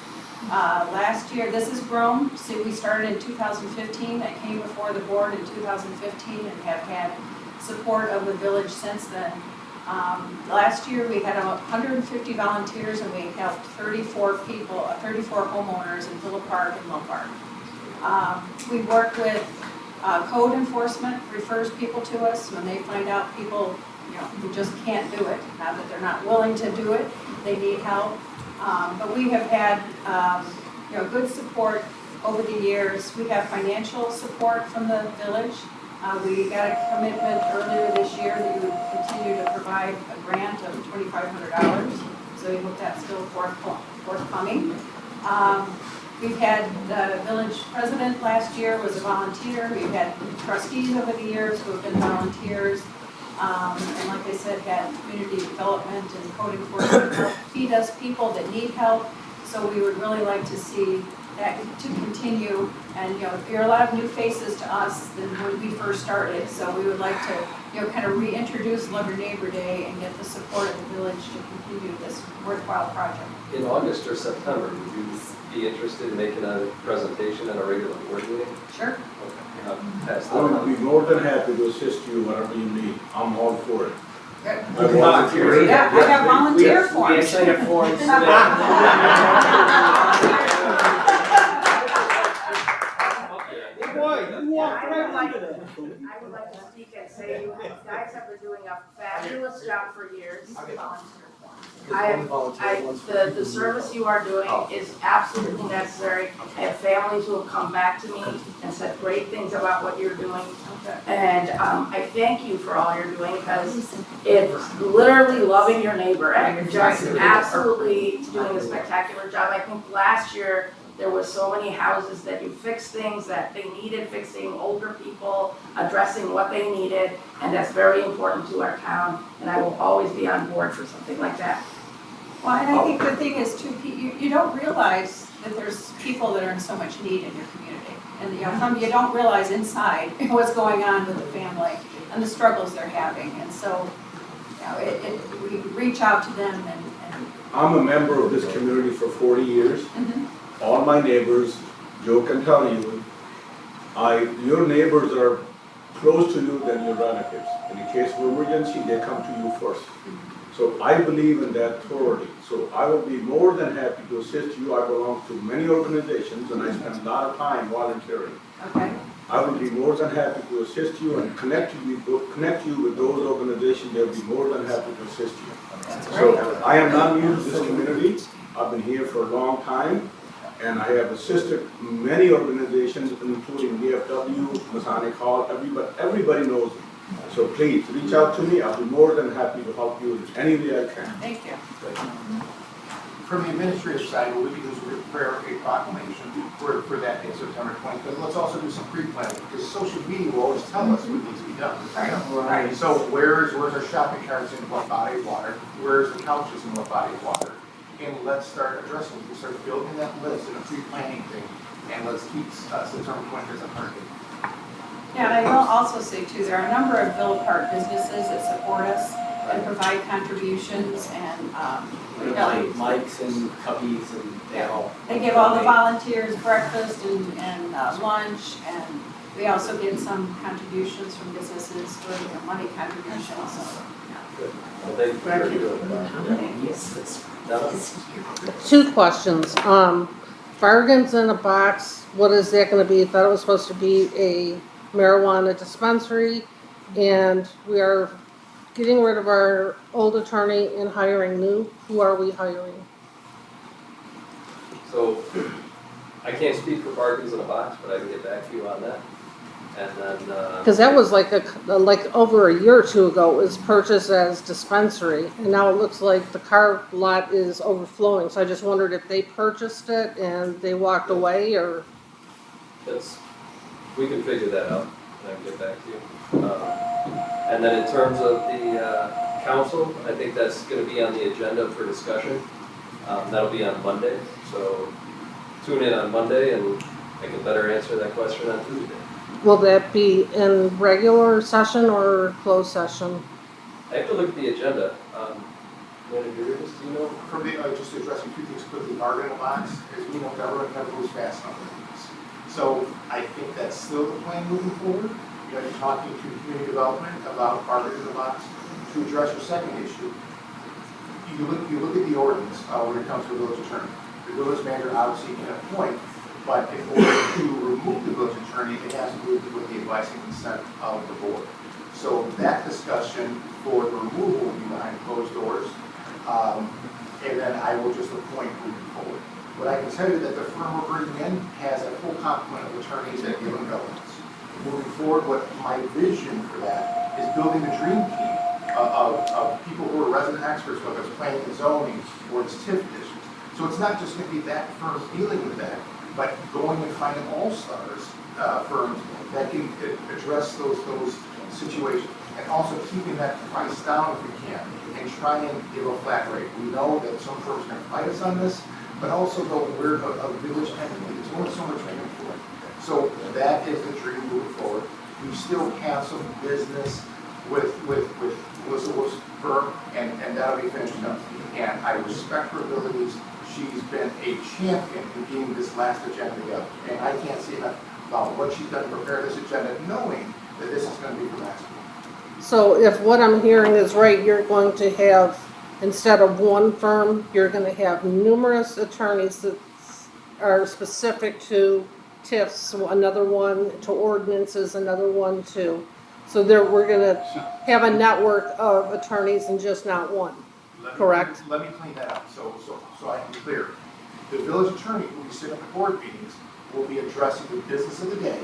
Last year, this has grown. So we started in 2015. I came before the board in 2015 and have had support of the village since then. Last year, we had 150 volunteers and we helped 34 homeowners in Villa Park and Mill Park. We work with code enforcement, refers people to us when they find out people, who just can't do it. Not that they're not willing to do it, they need help. But we have had, good support over the years. We have financial support from the village. We got a commitment earlier this year that we would continue to provide a grant of $2,500. So we hope that's still forthcoming. We've had the village president last year was a volunteer. We've had trustees over the years who have been volunteers. And like I said, had community development and code enforcement help feed us people that need help. So we would really like to see that to continue. And there are a lot of new faces to us than when we first started. So we would like to kind of reintroduce Love Your Neighbor Day and get the support of the village to continue this worthwhile project. In August or September, would you be interested in making a presentation at a regular board meeting? Sure. Okay. Pass that I would on. be more than happy to assist you whatever you need. I'm all for it. Good. Volunteer. Yeah, I have volunteer forms. We have sign up forms. I would like to speak and say you guys have been doing a fabulous job for years. The service you are doing is absolutely necessary. I have families who have come back to me and said great things about what you're doing. And I thank you for all you're doing because it's literally loving your neighbor and you're just absolutely doing a spectacular job. I think last year There was so many houses that you fixed things that they needed fixing, older people addressing what they needed, and that's very important to our town, and I will always be on board for something like that. Well, and I think the thing is too, you don't realize that there's people that are in so much need in your community. And you don't realize inside what's going on with the family and the struggles they're having. And so, we reach out to them and. I'm a member of this community for 40 years. All my neighbors, Joe can tell you, your neighbors are close to you than your relatives. In the case of emergency, they come to you first. So I believe in that thoroughly. So I will be more than happy to assist you. I belong to many organizations and I spend a lot of time volunteering. Okay. I will be more than happy to assist you and connect you with those organizations. They'll be more than happy to assist you. So I am not new to this community. I've been here for a long time. And I have assisted many organizations, including VFW, Masonic Hall, everybody knows me. So please, reach out to me. I'll be more than happy to help you in any way I can. Thank you. From the administrative side, what we can do is prepare a proclamation for that day, September 20th. But let's also do some pre-planning, because social media will always tell us what needs to be done. Right. So where's our shopping carts in what body of water? Where's the couches in what body of water? And let's start addressing, we start building that list in a pre-planning thing, and let's keep September 20th as a target. Yeah, and I will also say too, there are a number of Villa Park businesses that support us and provide contributions and, Like Mike's and Cubbies and they all. they give all the volunteers breakfast and lunch, and we also get some contributions from businesses for money contributions, so. Good. Well, thank you for doing that. Donna? 2 questions. Bargains in a Box, what is that gonna be? I thought it was supposed to be a marijuana dispensary, and we are getting rid of our old attorney and hiring new. Who are we hiring? So, I can't speak for Bargains in a Box, but I can get back to you on that. And then, Because that was like over a year or 2 ago, it was purchased as dispensary, and now it looks like the car lot is overflowing. So I just wondered if they purchased it and they walked away, or we can figure that out, and I can get back to you. And then in terms of the council, I think that's gonna be on the agenda for discussion. That'll be on Monday, so tune in on Monday and I can better answer that question on Tuesday. will that be in regular session or closed session? I have to look at the agenda. Manager Rivas, do you know? From the, just addressing 2 things quickly, bargain in a box, as we know, government never moves fast enough. So I think that's still the plan moving forward. You're going to be talking to community development about bargain in the box. To address your second issue, you look at the ordinance when it comes to the village attorney. The village manager obviously can appoint, but in order to remove the village attorney, it has to do with the advice and consent of the board. So that discussion for the removal will be behind closed doors. And then I will just appoint moving forward. But I can tell you that the firm we're bringing in has a full complement of attorneys at given governance. Moving forward, what my vision for that is building a dream team of people who are resident experts, whether it's planning and zoning or it's TIF districts. So it's not just going to be that firm dealing with that, but going and finding all-stars firms that can address those situations, and also keeping that price down if we can, and try and give a flat rate. We know that some firms are going to fight us on this, but also though we're a village entity, there's only so much we can afford. So that is the dream moving forward. We still have some business with Melissa Wolf's firm, and that'll be finished up. And I respect her abilities. She's been a champion in getting this last agenda together. And I can't say enough about what she's done to prepare this agenda, knowing that this is going to be for next week. So if what I'm hearing is right, you're going to have, instead of one firm, you're going to have numerous attorneys that are specific to TIFs, another one to ordinances, another one to. So we're going to have a network of attorneys and just not one, correct? Let me clean that up so I can be clear. The village attorney who we sit at the board meetings will be addressing the business of the day,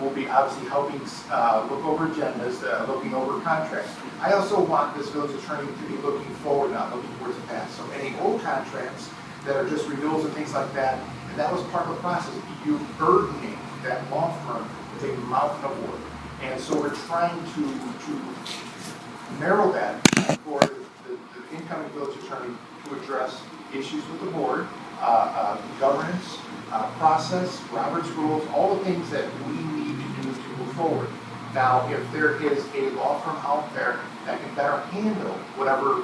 will be obviously helping look over agendas, looking over contracts. I also want this village attorney to be looking forward, not looking towards the past. So any old contracts that are just renewals and things like that, And that was part of the process. You're burdening that law firm with a mountain of work. And so we're trying to narrow that for the incoming village attorney to address issues with the board, governance, process, Robert's rules, all the things that we need to do to move forward. Now, if there is a law firm out there that can better handle whatever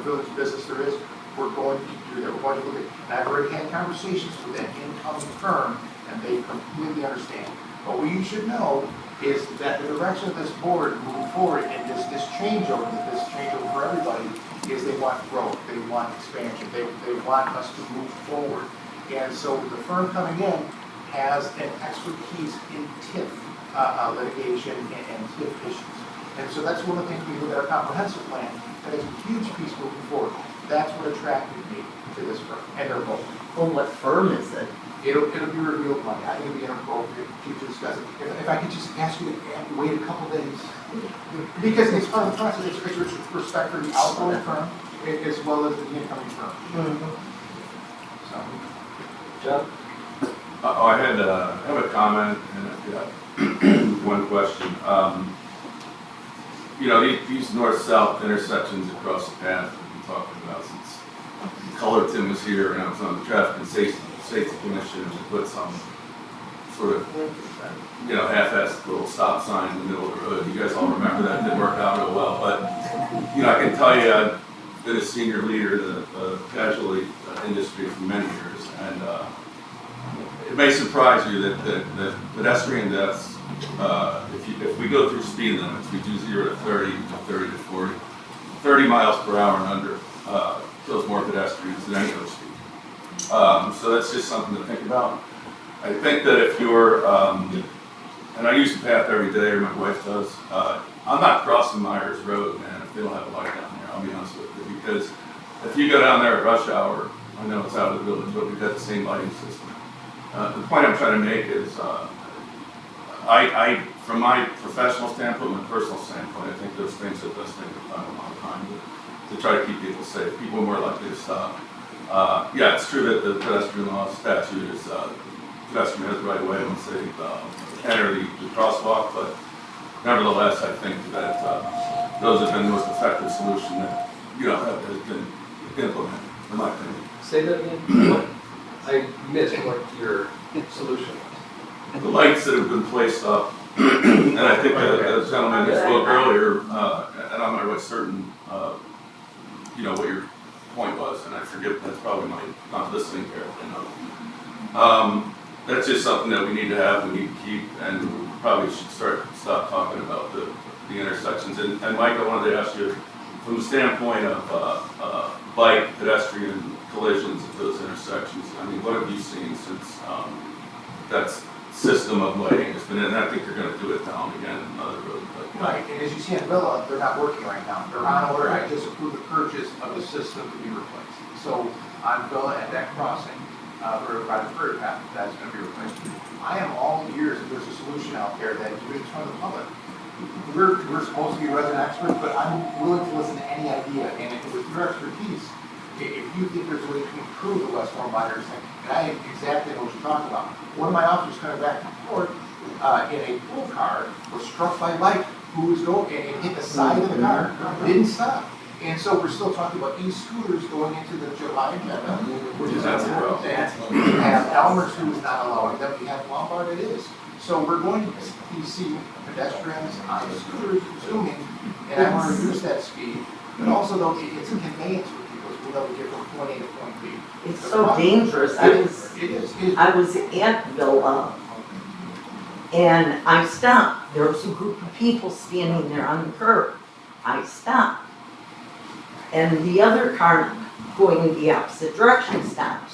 village business there is, we're going to do that. We're going to look at, and I've already had conversations with that incoming firm, and they completely understand. But what you should know is that the direction of this board moving forward and this changeover for everybody is they want growth, they want expansion, they want us to move forward. And so the firm coming in has an expertise in TIF litigation and TIF issues. And so that's one of the things we look at our comprehensive plan, that is a huge piece moving forward. That's what attracted me to this firm, and they're both. Well, what firm is it? It'll be revealed Monday. I think it'll be inappropriate to discuss it. If I could just ask you to wait a couple days. Because it's part of the process, it's respect for the outgoing firm as well as the incoming firm. So, John? I have a comment and I've got one question. You know, these north-south intersections across the path we've been talking about since Cullerton was here and I was on the Traffic and Safety Commission and we put some sort of, you know, half-assed little stop sign in the middle of the road. You guys all remember that, didn't work out real well. But, you know, I can tell you I've been a senior leader in the casualty industry for many years. And it may surprise you that pedestrian deaths, if we go through speed limits, we do 0 to 30, 30 to 40, 30 miles per hour and under kills more pedestrians than any other speed. So that's just something to think about. I think that if you're, and I use the path every day, or my wife does, I'm not crossing Myers Road, man, if they don't have a light down there, I'll be honest with you, because if you go down there at rush hour, I know it's out of the village, but we've got the same lighting system. The point I'm trying to make is, from my professional standpoint, my personal standpoint, I think those things are the best thing we've done in a long time to try to keep people safe. People are more likely to stop. Yeah, it's true that the pedestrian law statute is, pedestrian has the right of way once they enter the crosswalk, but nevertheless, I think that those have been the most effective solution that, you know, has been implemented, in my opinion. Say that again? I missed what your solution was. The lights that have been placed up, and I think the gentleman who spoke earlier, and I'm not certain, you know, what your point was, and I forget, that's probably my not listening here, you know. That's just something that we need to have, we need to keep, and we probably should stop talking about the intersections. And Mike, I wanted to ask you, from the standpoint of bike, pedestrian collisions at those intersections, I mean, what have you seen since that system of lighting has been in? And I think you're going to do it now and again in other roads. right, and as you see in Villa, they're not working right now. They're on order. I just approved the purchase of the system to be replaced. So on Villa at that crossing, by the third path, that's going to be replaced. I am all ears if there's a solution out there that you can tell the public. We're supposed to be resident experts, but I'm willing to listen to any idea. And with your expertise, if you think there's a way to improve the West Warren Miners thing, and I exactly know what you're talking about. One of my officers coming back from court in a pool car was struck by light who was going and hit the side of the car, didn't stop. And so we're still talking about e-scooters going into the July agenda, which is That's a problem. we have Elmer's who is not allowing them, we have Lombard it is. So we're going to see pedestrians on scooters zooming, and I want to reduce that speed, but also though, it's a conveyance for people, so we'll be able to get from point A to point B. It's so dangerous. I was at Villa and I stopped. There was a group of people standing there on the curb. I stopped. And the other car going the opposite direction stopped.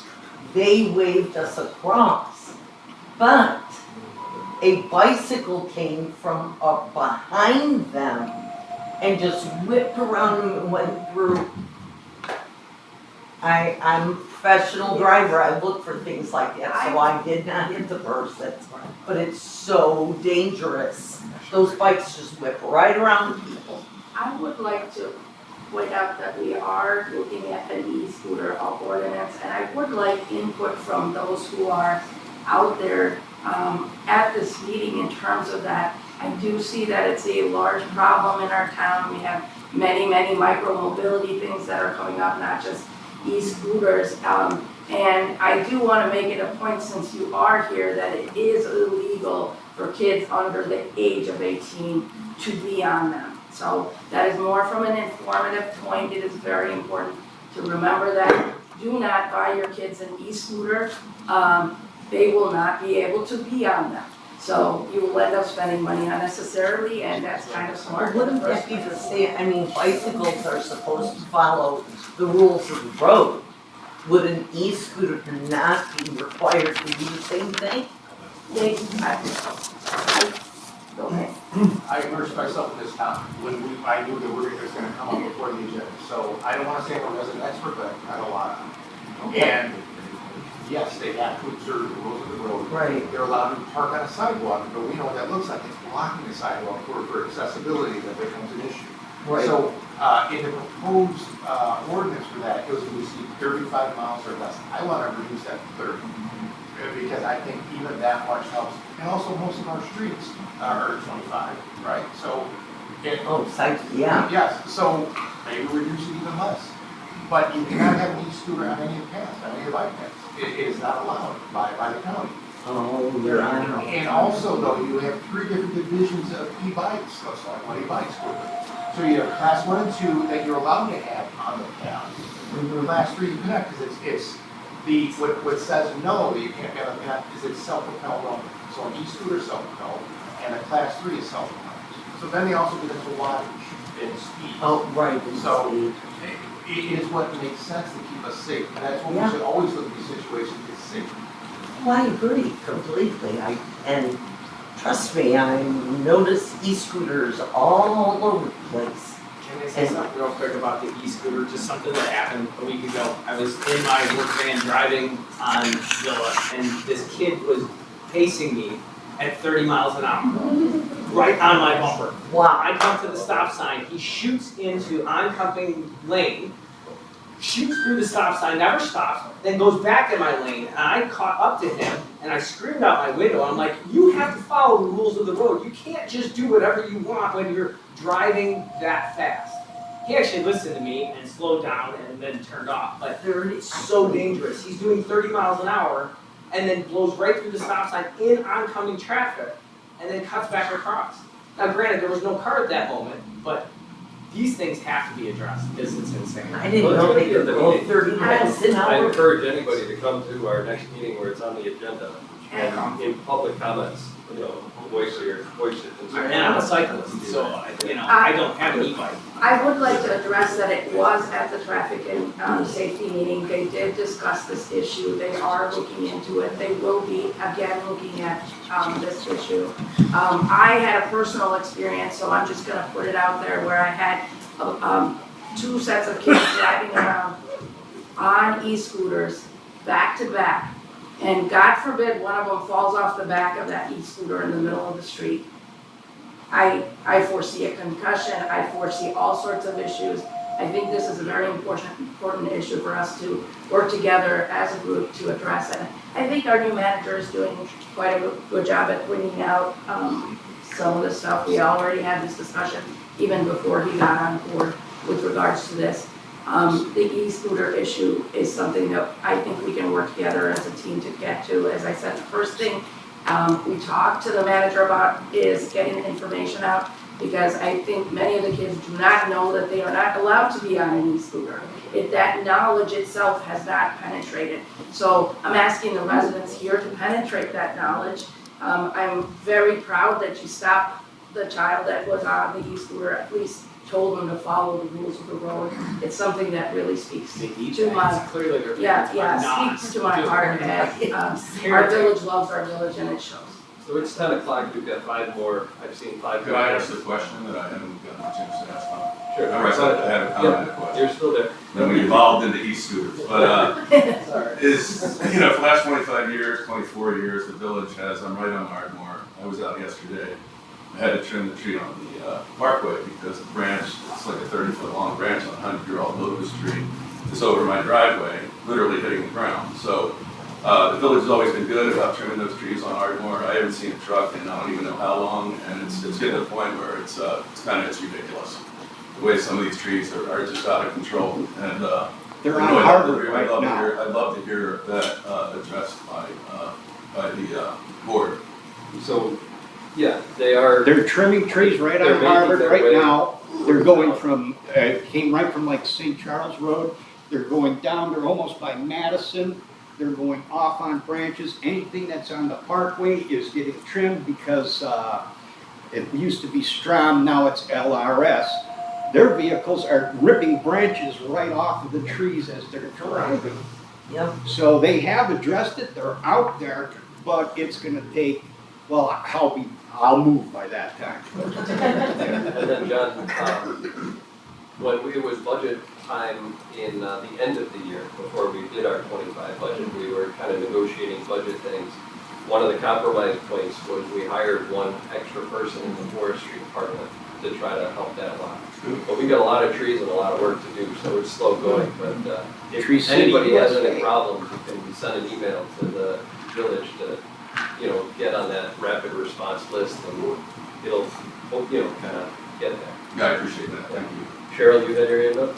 They waved us across. But a bicycle came from up behind them and just whipped around them and went through. I'm a professional driver, I look for things like that, so I did not hit the person. But it's so dangerous. Those bikes just whip right around people. I would like to point out that we are looking at an e-scooter ordinance, and I would like input from those who are out there at this meeting in terms of that. I do see that it's a large problem in our town. We have many micro-mobility things that are coming up, not just e-scooters. And I do want to make it a point, since you are here, that it is illegal for kids under the age of 18 to be on them. So that is more from an informative point. It is very important to remember that. Do not buy your kids an e-scooter. They will not be able to be on them. So you will end up spending money unnecessarily, and that's kind of smart. Wouldn't that be the same, I mean, bicycles are supposed to follow the rules of the road. Would an e-scooter not be required to do the same thing? Go ahead. I immersed myself in this town when I knew that it was gonna come up before the agenda. So I don't wanna say I'm a resident expert, but I know a lot on it. And yes, they have to observe the rules of the road. Right. They're allowed to park on a sidewalk, but we know what that looks like. It's blocking the sidewalk for accessibility that becomes an issue. Right. So, in the proposed, ordinance for that, it was to see 35 miles or less. I wanna reduce that to 30. Because I think even that much helps. And also most of our streets are 25, right? So. Yeah. Yes, so maybe reduce it even less. But you cannot have an e-scooter on any path, on any bike paths. It is not allowed by the county. Oh, you're on. And also though, you have 3 different divisions of e-bikes, so it's like one e-bike scooter. So you have class 1 and 2 that you're allowed to have on the path. Class 3 you cannot, because it's what says no, you can't have a path, is it's self-propelled only. So an e-scooter is self-propelled, and a class 3 is self-propelled. So then they also get into wattage and speed. Oh, right. So it is what makes sense to keep us safe, and that's what we should always look at these situations, is safety. Well, I agree completely. And trust me, I notice e-scooters all over the place. Can I say something real quick about the e-scooter? Just something that happened a week ago. I was in my work van driving on Villa, and this kid was pacing me at 30 miles an hour, right on my bumper. Wow. I come to the stop sign, he shoots into oncoming lane, shoots through the stop sign, never stops, then goes back in my lane, and I caught up to him, and I screamed out my window. I'm like, you have to follow the rules of the road. You can't just do whatever you want when you're driving that fast. He actually listened to me and slowed down and then turned off, but it's so dangerous. He's doing 30 miles an hour and then blows right through the stop sign in oncoming traffic and then cuts back across. Now granted, there was no car at that moment, but these things have to be addressed because it's insane. I didn't know they could go 30 miles an I hour. encourage anybody to come to our next meeting where it's on the agenda and in public comments, voice your concern. And I'm a cyclist, so I don't have an e-bike. I would like to address that it was at the traffic and safety meeting. They did discuss this issue. They are looking into it. They will be, again, looking at this issue. I had a personal experience, so I'm just gonna put it out there, where I had 2 sets of kids driving around on e-scooters, back to back. And God forbid one of them falls off the back of that e-scooter in the middle of the street. I foresee a concussion, I foresee all sorts of issues. I think this is a very important issue for us to work together as a group to address it. I think our new manager is doing quite a good job at bringing out some of the stuff. We already had this discussion even before he got on board with regards to this. The e-scooter issue is something that I think we can work together as a team to get to. As I said, the first thing we talked to the manager about is getting the information out, because I think many of the kids do not know that they are not allowed to be on an e-scooter. That knowledge itself has not penetrated. So I'm asking the residents here to penetrate that knowledge. I'm very proud that you stopped the child that was on the e-scooter, at least told them to follow the rules of the road. It's something that really speaks to my, Clearly they're speaks to my heart. And our village loves our village, and it shows. So it's 10 o'clock, we've got 5 more, I've seen 5 more. Could I ask a question that I haven't gotten a chance to ask now? Sure. All right, so I had a comment, a question. You're still there. Then we evolved into e-scooters, but is, for the last 25 years, 24 years, the village has, I'm right on Ardmore, I was out yesterday, I had to trim the tree on the parkway because the branch, it's like a 30-foot long branch on a 100-year-old locust tree. It's over my driveway, literally hitting the ground. So the village has always been good about trimming those trees on Ardmore. I haven't seen a truck in I don't even know how long, and it's getting to the point where it's ridiculous. The way some of these trees are just out of control, and They're on Harvard right now. I'd love to hear that addressed by the board. So, yeah, they are. They're trimming trees right They're on making Harvard their right way. now. They're going from, came right from like St. Charles Road. They're going down, they're almost by Madison. They're going off on branches. Anything that's on the parkway is getting trimmed because it used to be Strom, now it's LRS. Their vehicles are ripping branches right off of the trees as they're driving. Yep. So they have addressed it, they're out there, but it's gonna take, well, I'll move by that time. And then John, when it was budget time in the end of the year, before we did our 25 budget, we were kind of negotiating budget things. One of the compromise points was we hired one extra person in the forestry department to try to help that along. But we got a lot of trees and a lot of work to do, so it's slow going. But if Tree City anybody has any USA. problems, you can send an email to the village to, get on that rapid response list, and it'll, kind of get there. Yeah, I appreciate that. Thank you. Cheryl, you had your hand up?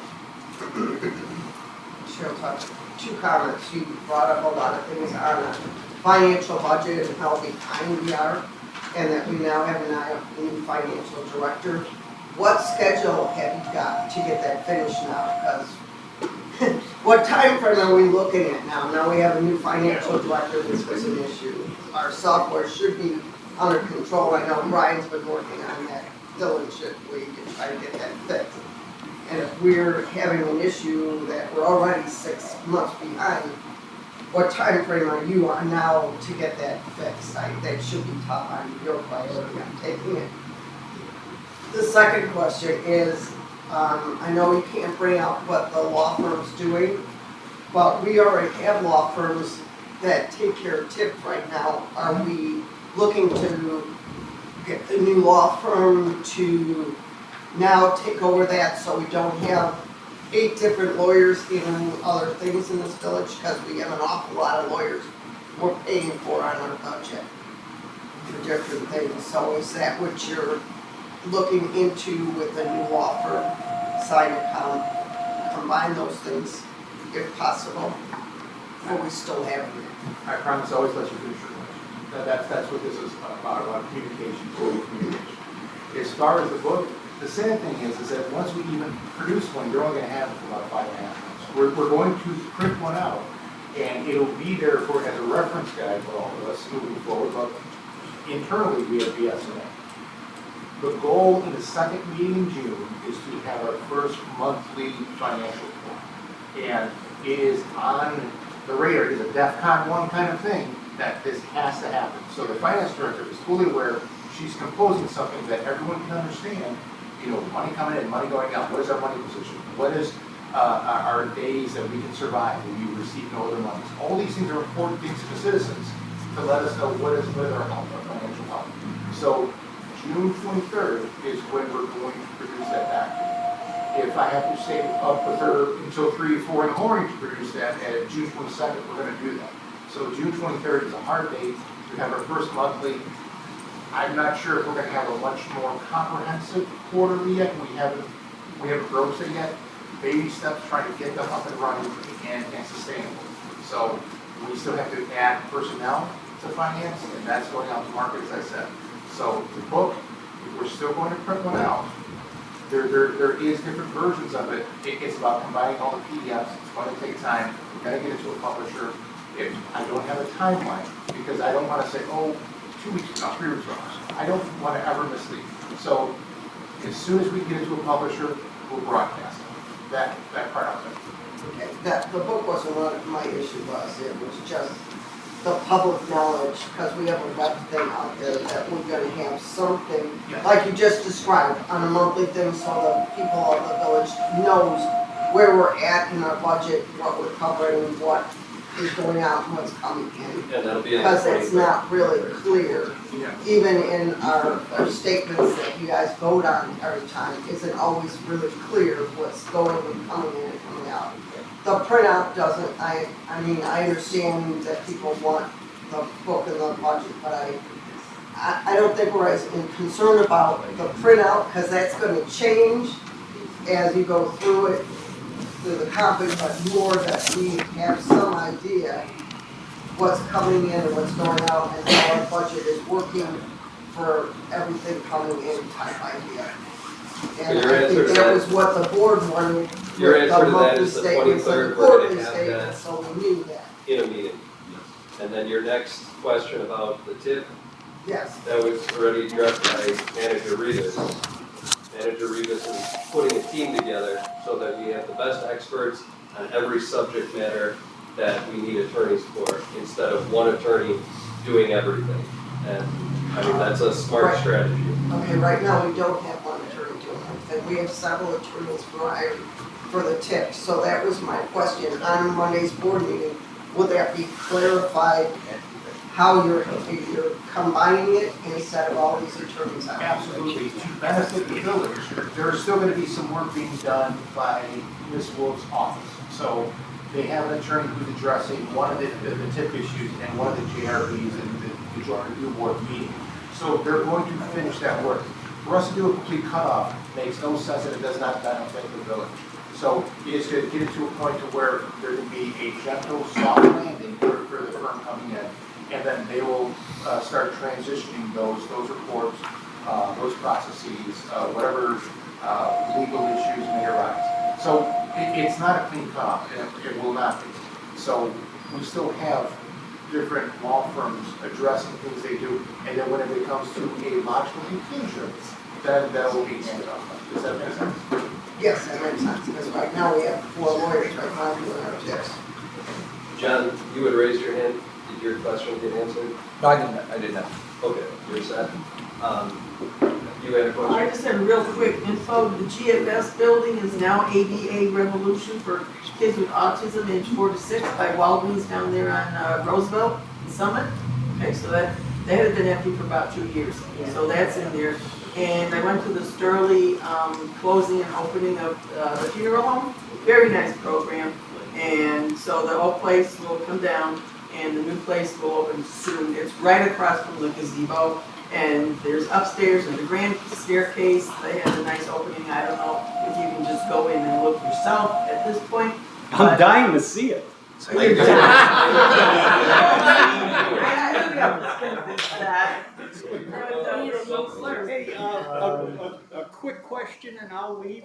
Cheryl Tucker, 2 comments. You brought up a lot of things on the financial budget and how behind we are, and that we now have a new financial director. What schedule have you got to get that finished now? Because what time frame are we looking at now? Now we have a new financial director, this was an issue. Our software should be under control. I know Brian's been working on that diligently to try to get that fixed. And if we're having an issue that we're already 6 months behind, what time frame are you on now to get that fixed? That should be top on your priority on taking it. The second question is, I know you can't bring out what the law firm's doing, but we already have law firms that take care of TIF right now. Are we looking to get a new law firm to now take over that so we don't have 8 different lawyers doing other things in this village? Because we have an awful lot of lawyers we're paying for on our budget for different things. So is that what you're looking into with a new law firm, side account, combine those things if possible? Or we still have it? I promise I always let you finish your question. That's what this is about communication, total communication. As far as the book, the sad thing is that once we even produce one, you're only going to have it for about 5.5 months. We're going to print one out, and it'll be there for as a reference guide for all of us moving forward. But internally, we have BSNA. The goal in the second meeting in June is to have our first monthly financial report. And it is on the radar, it is a DEFCON 1 kind of thing, that this has to happen. So the finance director is fully aware she's composing something that everyone can understand, money coming in, money going out, what is our money position? What is our days that we can survive when we receive no other monies? All these things are important things to the citizens to let us know what is our health, our financial health. So June 23rd is when we're going to produce that document. If I have to stay up with her until 3 or 4 in the morning to produce that, and June 22nd, we're going to do that. So June 23rd is a hard date. We have our first monthly. I'm not sure if we're going to have a much more comprehensive quarterly yet. We haven't broached it yet. Baby steps trying to get them up and running and sustainable. So we still have to add personnel to finance, and that's going out to market, as I said. So the book, we're still going to print one out. There is different versions of it. It's about combining all the PDFs. It's going to take time. We're going to get it to a publisher. If I don't have a timeline, because I don't want to say, 2 weeks from now, 3 weeks from now. I don't want to ever mislead. So as soon as we get it to a publisher, we'll broadcast it. That part of it. Okay, the book wasn't what my issue was. It was just the public knowledge, because we have a web thing out there that we're going to have something, like you just described, on a monthly thing, so the people of the village knows where we're at in our budget, what we're covering, is going out and what's coming in. And that'll be on the Because it's 23rd. not really clear, even in our statements that you guys vote on every time, isn't always really clear what's going and coming in and coming out. The printout doesn't, I mean, I understand that people want the book and the budget, but I don't think we're as concerned about the printout, because that's gonna change as you go through it, through the conference, but more that we have some idea what's coming in and what's going out, and how our budget is working for everything coming in type idea. And your I answer think to that that- was what the board wanted, with Your answer the to that monthly is the statements and 23rd, the we're gonna quarterly have statements, so we knew that, in a meeting. And then your next question about the tip, yes. that was already addressed by Manager Rivas. Manager Rivas is putting a team together so that we have the best experts on every subject matter that we need attorneys for, instead of one attorney doing everything. And, I mean, that's a smart Right. strategy. Okay, right now, we don't have one attorney doing it, and we have several attorneys for the tips, so that was my question on Monday's board meeting. Would that be clarified how you're combining it instead of all these attorneys out? Absolutely, to benefit the village, there's still gonna be some work being done by Ms. Wolf's office. So they have an attorney who's addressing one of the tip issues and one of the JRBs and the joint review board meeting. So they're going to finish that work. For us to do a complete cutoff makes no sense, and it does not benefit the village. So it's going to get it to a point to where there can be a gentle, soft landing for the firm coming in. And then they will start transitioning those reports, those processes, whatever legal issues may arise. So it's not a clean cutoff, and it will not be. So we still have different law firms addressing things they do, and then when it comes to a logical conclusion, then that will be handed off. Does that make sense? Yes, that makes sense, because right now we have 4 lawyers right now doing our tips. John, you had raised your hand. Did your question get answered? No, I did not. Okay, you're set. You had a question? I just had real quick info, the GFS building is now ABA Revolution for kids with autism age 4 to 6 by Walgreens down there on Roosevelt and Summit. Okay, so that had been empty for about 2 years, so that's in there. And I went to the Sterling closing and opening of the funeral home, very nice program. And so the old place will come down and the new place will open soon. It's right across from the gazebo. And there's upstairs and the grand staircase, they had a nice opening. I don't know if you can just go in and look yourself at this point. I'm dying to see it. You're dying. I knew I was gonna miss that. Hey, a quick question and I'll leave.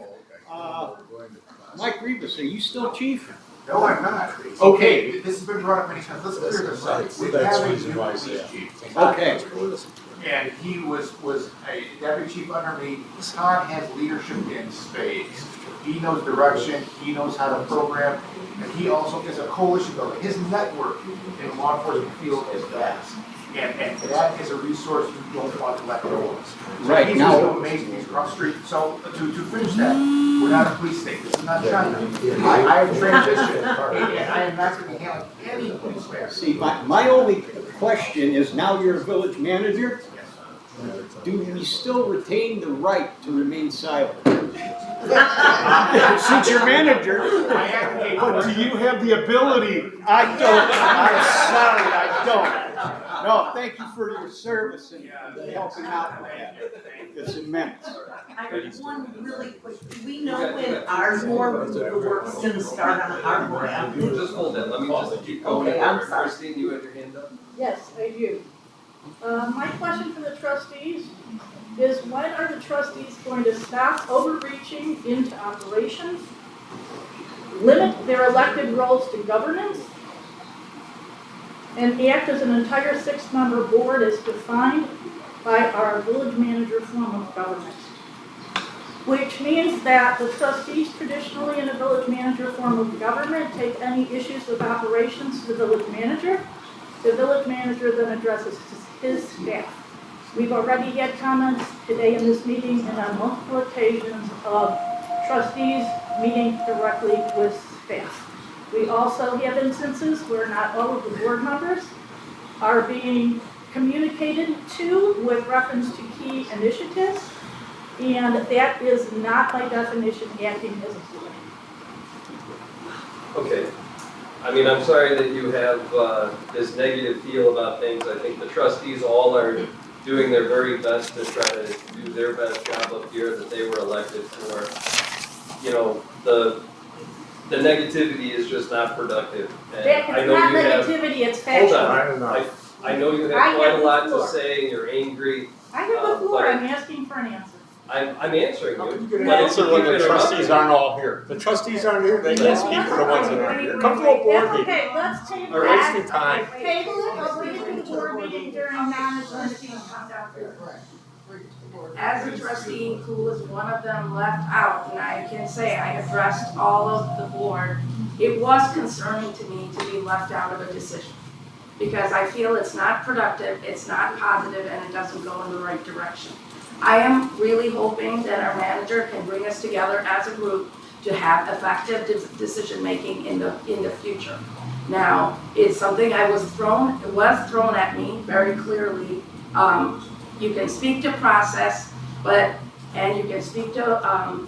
Mike Rivas, are you still chief? No, I'm not. Okay, this has been brought up many times. Let's clear this up. We have a new police chief. Okay. And he was a deputy chief under me. Todd has leadership in spades. He knows direction, he knows how to program, and he also is a coalition builder. His network in the law enforcement field is vast. And that is a resource you don't want to let go of. So Right, he's now- just amazing, he's across the street. So to finish that, we're not a police state, this is not China. I have transitioned, and I am not going to be handling any police matters. See, my only question is, now you're a village manager, do you still retain the right to remain silent? Since you're manager, But do you have the ability? I don't, I'm sorry, I don't. No, thank you for your service and helping out with that. It's immense. I have one really quick, do we know when Ardmore, the work's gonna start on Ardmore Avenue? Just hold that, let me just keep going. Okay, I'm sorry. Christine, you have your hand up? Yes, I do. My question for the trustees is, when are the trustees going to stop overreaching into operations, limit their elected roles to governance, and act as an entire 6-member board as defined by our village manager form of government? Which means that the trustees traditionally in a village manager form of government take any issues with operations to the village manager. The village manager then addresses his staff. We've already had comments today in this meeting and on multiple occasions of trustees meeting directly with staff. We also have instances where not all of the board members are being communicated to with reference to key initiatives, and that is not by definition acting as a board. Okay. I mean, I'm sorry that you have this negative feel about things. I think the trustees all are doing their very best to try to do their best job up here that they were elected for. You know, the negativity is just not productive. And Jack, I it's know not you have. negativity, it's Hold factual. on. I know you I have quite have a the lot to floor. say and you're angry. I have the floor, but I'm asking for an answer. I'm answering you. You can but if answer you when keep the trustees interrupting- aren't all here. The trustees aren't here, they can speak for the ones that aren't here. Come to a board That's meeting. okay, let's table Or that. wasting time. Table it, I'll bring it to the board meeting during non-agenda. As a trustee who was one of them left out, and I can say I addressed all of the board, it was concerning to me to be left out of a decision. Because I feel it's not productive, it's not positive, and it doesn't go in the right direction. I am really hoping that our manager can bring us together as a group to have effective decision-making in the future. Now, it's something it was thrown at me very clearly. You can speak to process, and you can speak to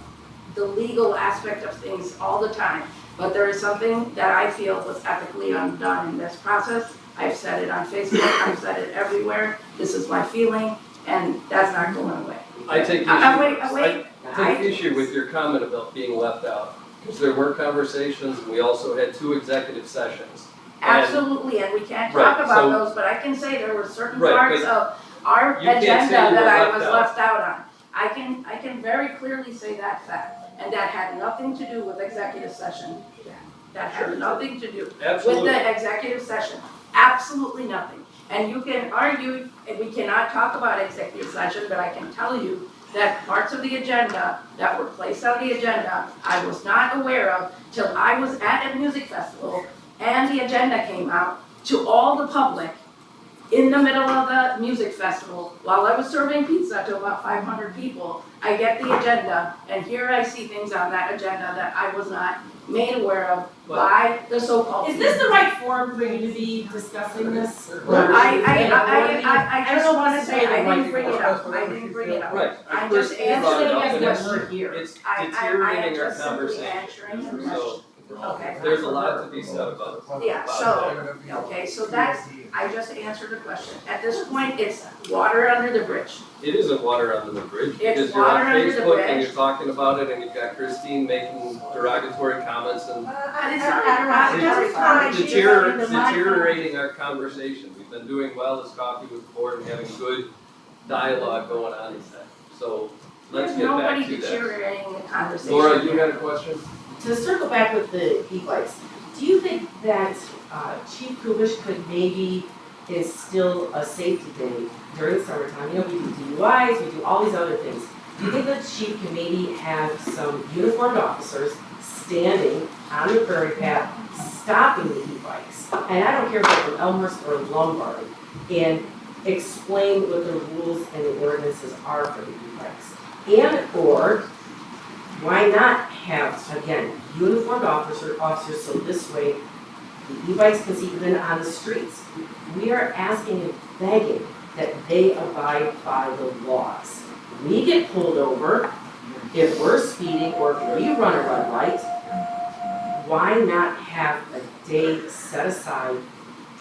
the legal aspect of things all the time. But there is something that I feel was ethically undone in this process. I've said it on Facebook, I've said it everywhere. This is my feeling, and that's not going away. I take issue. I take issue with your comment about being left out, because there were conversations, and we also had 2 executive sessions. Absolutely, and we can't Right, talk about so- those, but I can say there were certain Right, parts but of our you can't say agenda you were that I left was out. left out on. I can very clearly say that fact, and that had nothing to do with executive session. That had nothing to do with Absolutely. the executive session, absolutely nothing. And you can argue, and we cannot talk about executive session, but I can tell you that parts of the agenda that were placed on the agenda, I was not aware of till I was at a music festival and the agenda came out to all the public in the middle of the music festival, while I was serving pizza to about 500 people. I get the agenda, and here I see things on that agenda that I was not made aware of by the so-called. Is this the right forum for you to be discussing this? I just don't wanna want to say, I didn't bring it up, Right. I'm First just thing about it, answering and a it's- question. here. It's I am deteriorating our just simply conversation. answering a question. So, Okay. there's a lot to be said about Yeah, about so, okay, so that's, I just answered the question. At this point, it's water under the bridge. that. It isn't water under the bridge, It's because you're on water under the Facebook and bridge. you're talking about it, and you've got Christine making derogatory comments and It's not derogatory. deteriorating our conversation. We've been doing well as Coffee with the Board and having good dialogue going on. So let's There's get back nobody to that. deteriorating the conversation. Laura, you had a question? To circle back with the e-bikes, do you think that Chief Kubish could maybe instill a safety day during summertime? You know, we do DUIs, we do all these other things. Do you think that Chief can maybe have some uniformed officers standing on the prairie path, stopping the e-bikes? And I don't care if they're from Elmhurst or Lombard, and explain what the rules and the ordinances are for the e-bikes. And or why not have, again, uniformed officers, so this way the e-bikes can see even on the streets. We are asking and begging that they abide by the laws. We get pulled over, if we're speeding or if we run a red light, why not have a day set aside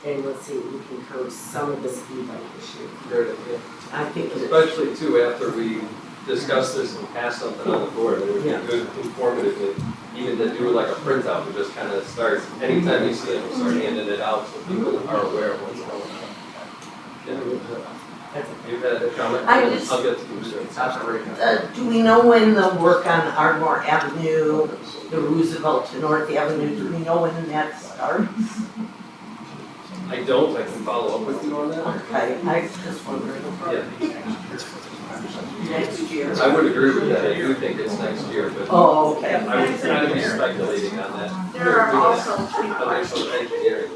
and let's see, we can curb some of this e-bike issue. Great idea. I think it is. Especially too, after we discuss this and pass something on the board, it would be good informatively, even to do like a printout, we just kind of start, anytime you see it, we start handing it out so people are aware of what's going on. Yeah. You've had a comment? I just- I'll get to you. Do we know when the work on Ardmore Avenue, the Roosevelt to North Avenue, do we know when that starts? I don't, I can follow up with you on that. Okay, I just wondering. Yeah. Next year. I would agree with that, I do think it's next year, but Oh, okay. I would kind of be speculating on that. There are also three Of parts. actual engineering.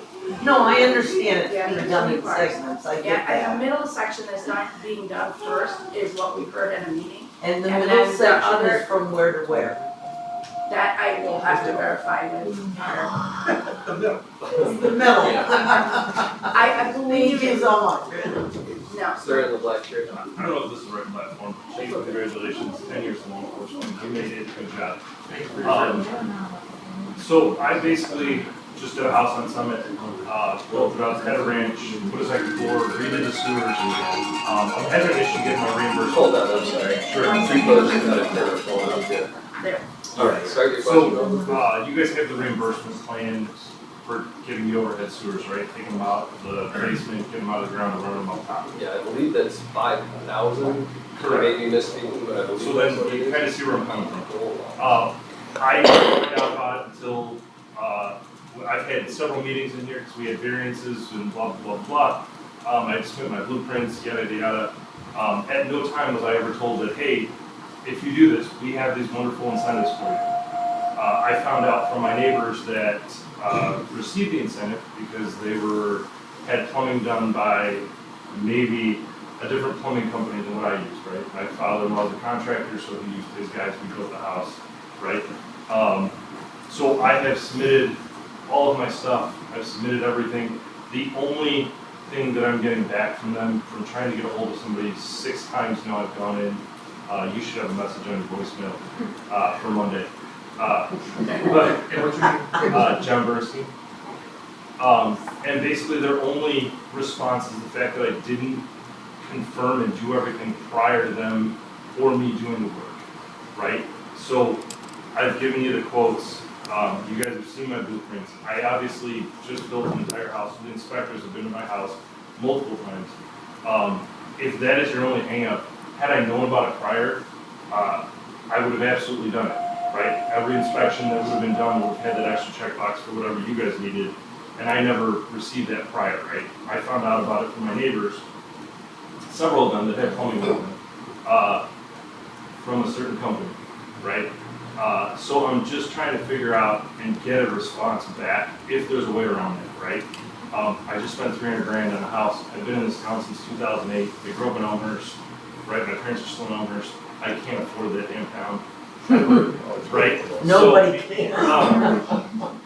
No, I understand Yeah, it's being there's done three in parts. segments, I get Yeah, that. and the middle section that's not being done first is what we heard in a meeting. And the and middle then the section other- is from where to where? That I will have to verify with our, The middle. I believe Thank you it's, so much. no. Sir in the black shirt. I don't know if this is the right platform. Chief, congratulations, 10 years in law enforcement. You made it, good job. So I basically just did a house on Summit, built it up, had a ranch, put a second floor, redid the sewers. I'm having an issue getting my reimbursement. Hold on, I'm sorry. Sure. Three photos, you got a camera phone up here. There. All right, start your So, question. you guys have the reimbursement plan for getting the overhead sewers, right? Taking them out of the basement, getting them out of the ground and running them up top. Yeah, I believe that's 5,000. Correct. Maybe misspeaking, but I believe So that's then what it you is. kind of see where I'm coming from. I didn't find out about it until, I've had several meetings in here because we had variances and blah, blah, blah. I submitted my blueprints, yada, yada. At no time was I ever told that, hey, if you do this, we have these wonderful incentives for you. I found out from my neighbors that received the incentive because they had plumbing done by maybe a different plumbing company than what I used, right? My father-in-law was a contractor, so he used his guys to build the house, right? So I have submitted all of my stuff, I've submitted everything. The only thing that I'm getting back from them, from trying to get a hold of somebody 6 times now I've gone in, you should have a message on your voicemail for Monday. John Bernstein. And basically their only response is the fact that I didn't confirm and do everything prior to them or me doing the work, right? So I've given you the quotes. You guys have seen my blueprints. I obviously just built an entire house. The inspectors have been to my house multiple times. If that is your only hang-up, had I known about it prior, I would have absolutely done it, right? Every inspection that would have been done would have had that extra checkbox for whatever you guys needed, and I never received that prior, right? I found out about it from my neighbors, several of them that had plumbing equipment, from a certain company, right? So I'm just trying to figure out and get a response back if there's a way around it, right? I just spent $300 grand on a house. I've been in this town since 2008. I grew up in Elmhurst, right? My parents are still in Elmhurst. I can't afford that damn town, right? Nobody So, can.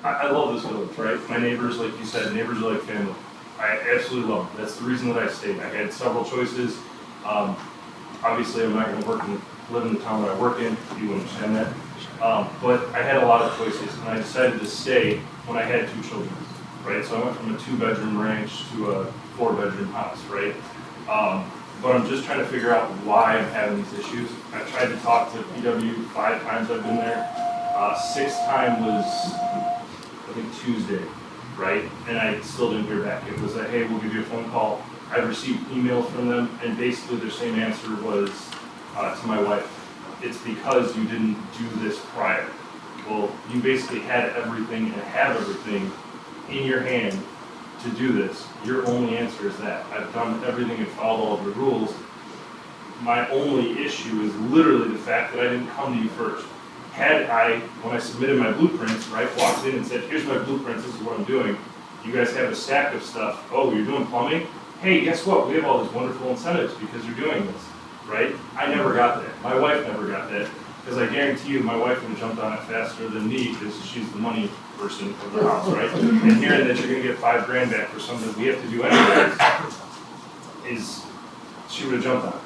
I love this village, right? My neighbors, like you said, neighbors are like family. I absolutely love them. That's the reason that I stayed. I had several choices. Obviously, I'm not going to live in the town that I work in. You understand that. But I had a lot of choices, and I decided to stay when I had 2 children, right? So I went from a 2-bedroom ranch to a 4-bedroom house, right? But I'm just trying to figure out why I'm having these issues. I tried to talk to PW 5 times I've been there. 6th time was, I think, Tuesday, right? And I still didn't hear back. It was a, hey, we'll give you a phone call. I received emails from them, and basically their same answer was to my wife. It's because you didn't do this prior. Well, you basically had everything and have everything in your hand to do this. Your only answer is that. I've done everything and followed all of the rules. My only issue is literally the fact that I didn't come to you first. Had I, when I submitted my blueprints, right, walked in and said, here's my blueprints, this is what I'm doing. You guys have a stack of stuff. Oh, you're doing plumbing? Hey, guess what? We have all these wonderful incentives because you're doing this. Right? I never got that. My wife never got that. Because I guarantee you my wife would have jumped on it faster than me because she's the money person of the house, right? And hearing that you're going to get $5 grand back for something that we have to do anyways, she would have jumped on it.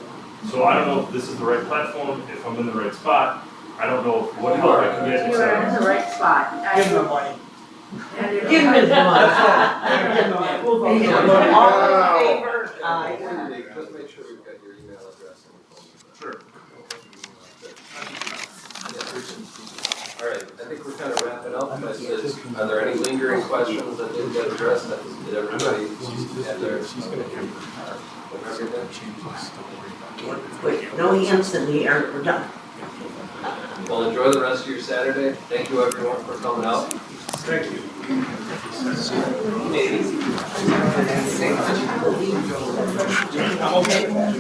So I don't know if this is the right platform, if I'm in the right spot. I don't know what help I can get. You're in the right spot. Give him the money. Give him his money. All in favor? Aye. Just make sure we've got your email address and phone number. Sure. All right, I think we're kind of wrapping up, but are there any lingering questions that didn't get addressed? Did everybody have their? Wait, no hands in the air, we're done. Well, enjoy the rest of your Saturday. Thank you everyone for coming out. Thank you. I'm okay with that.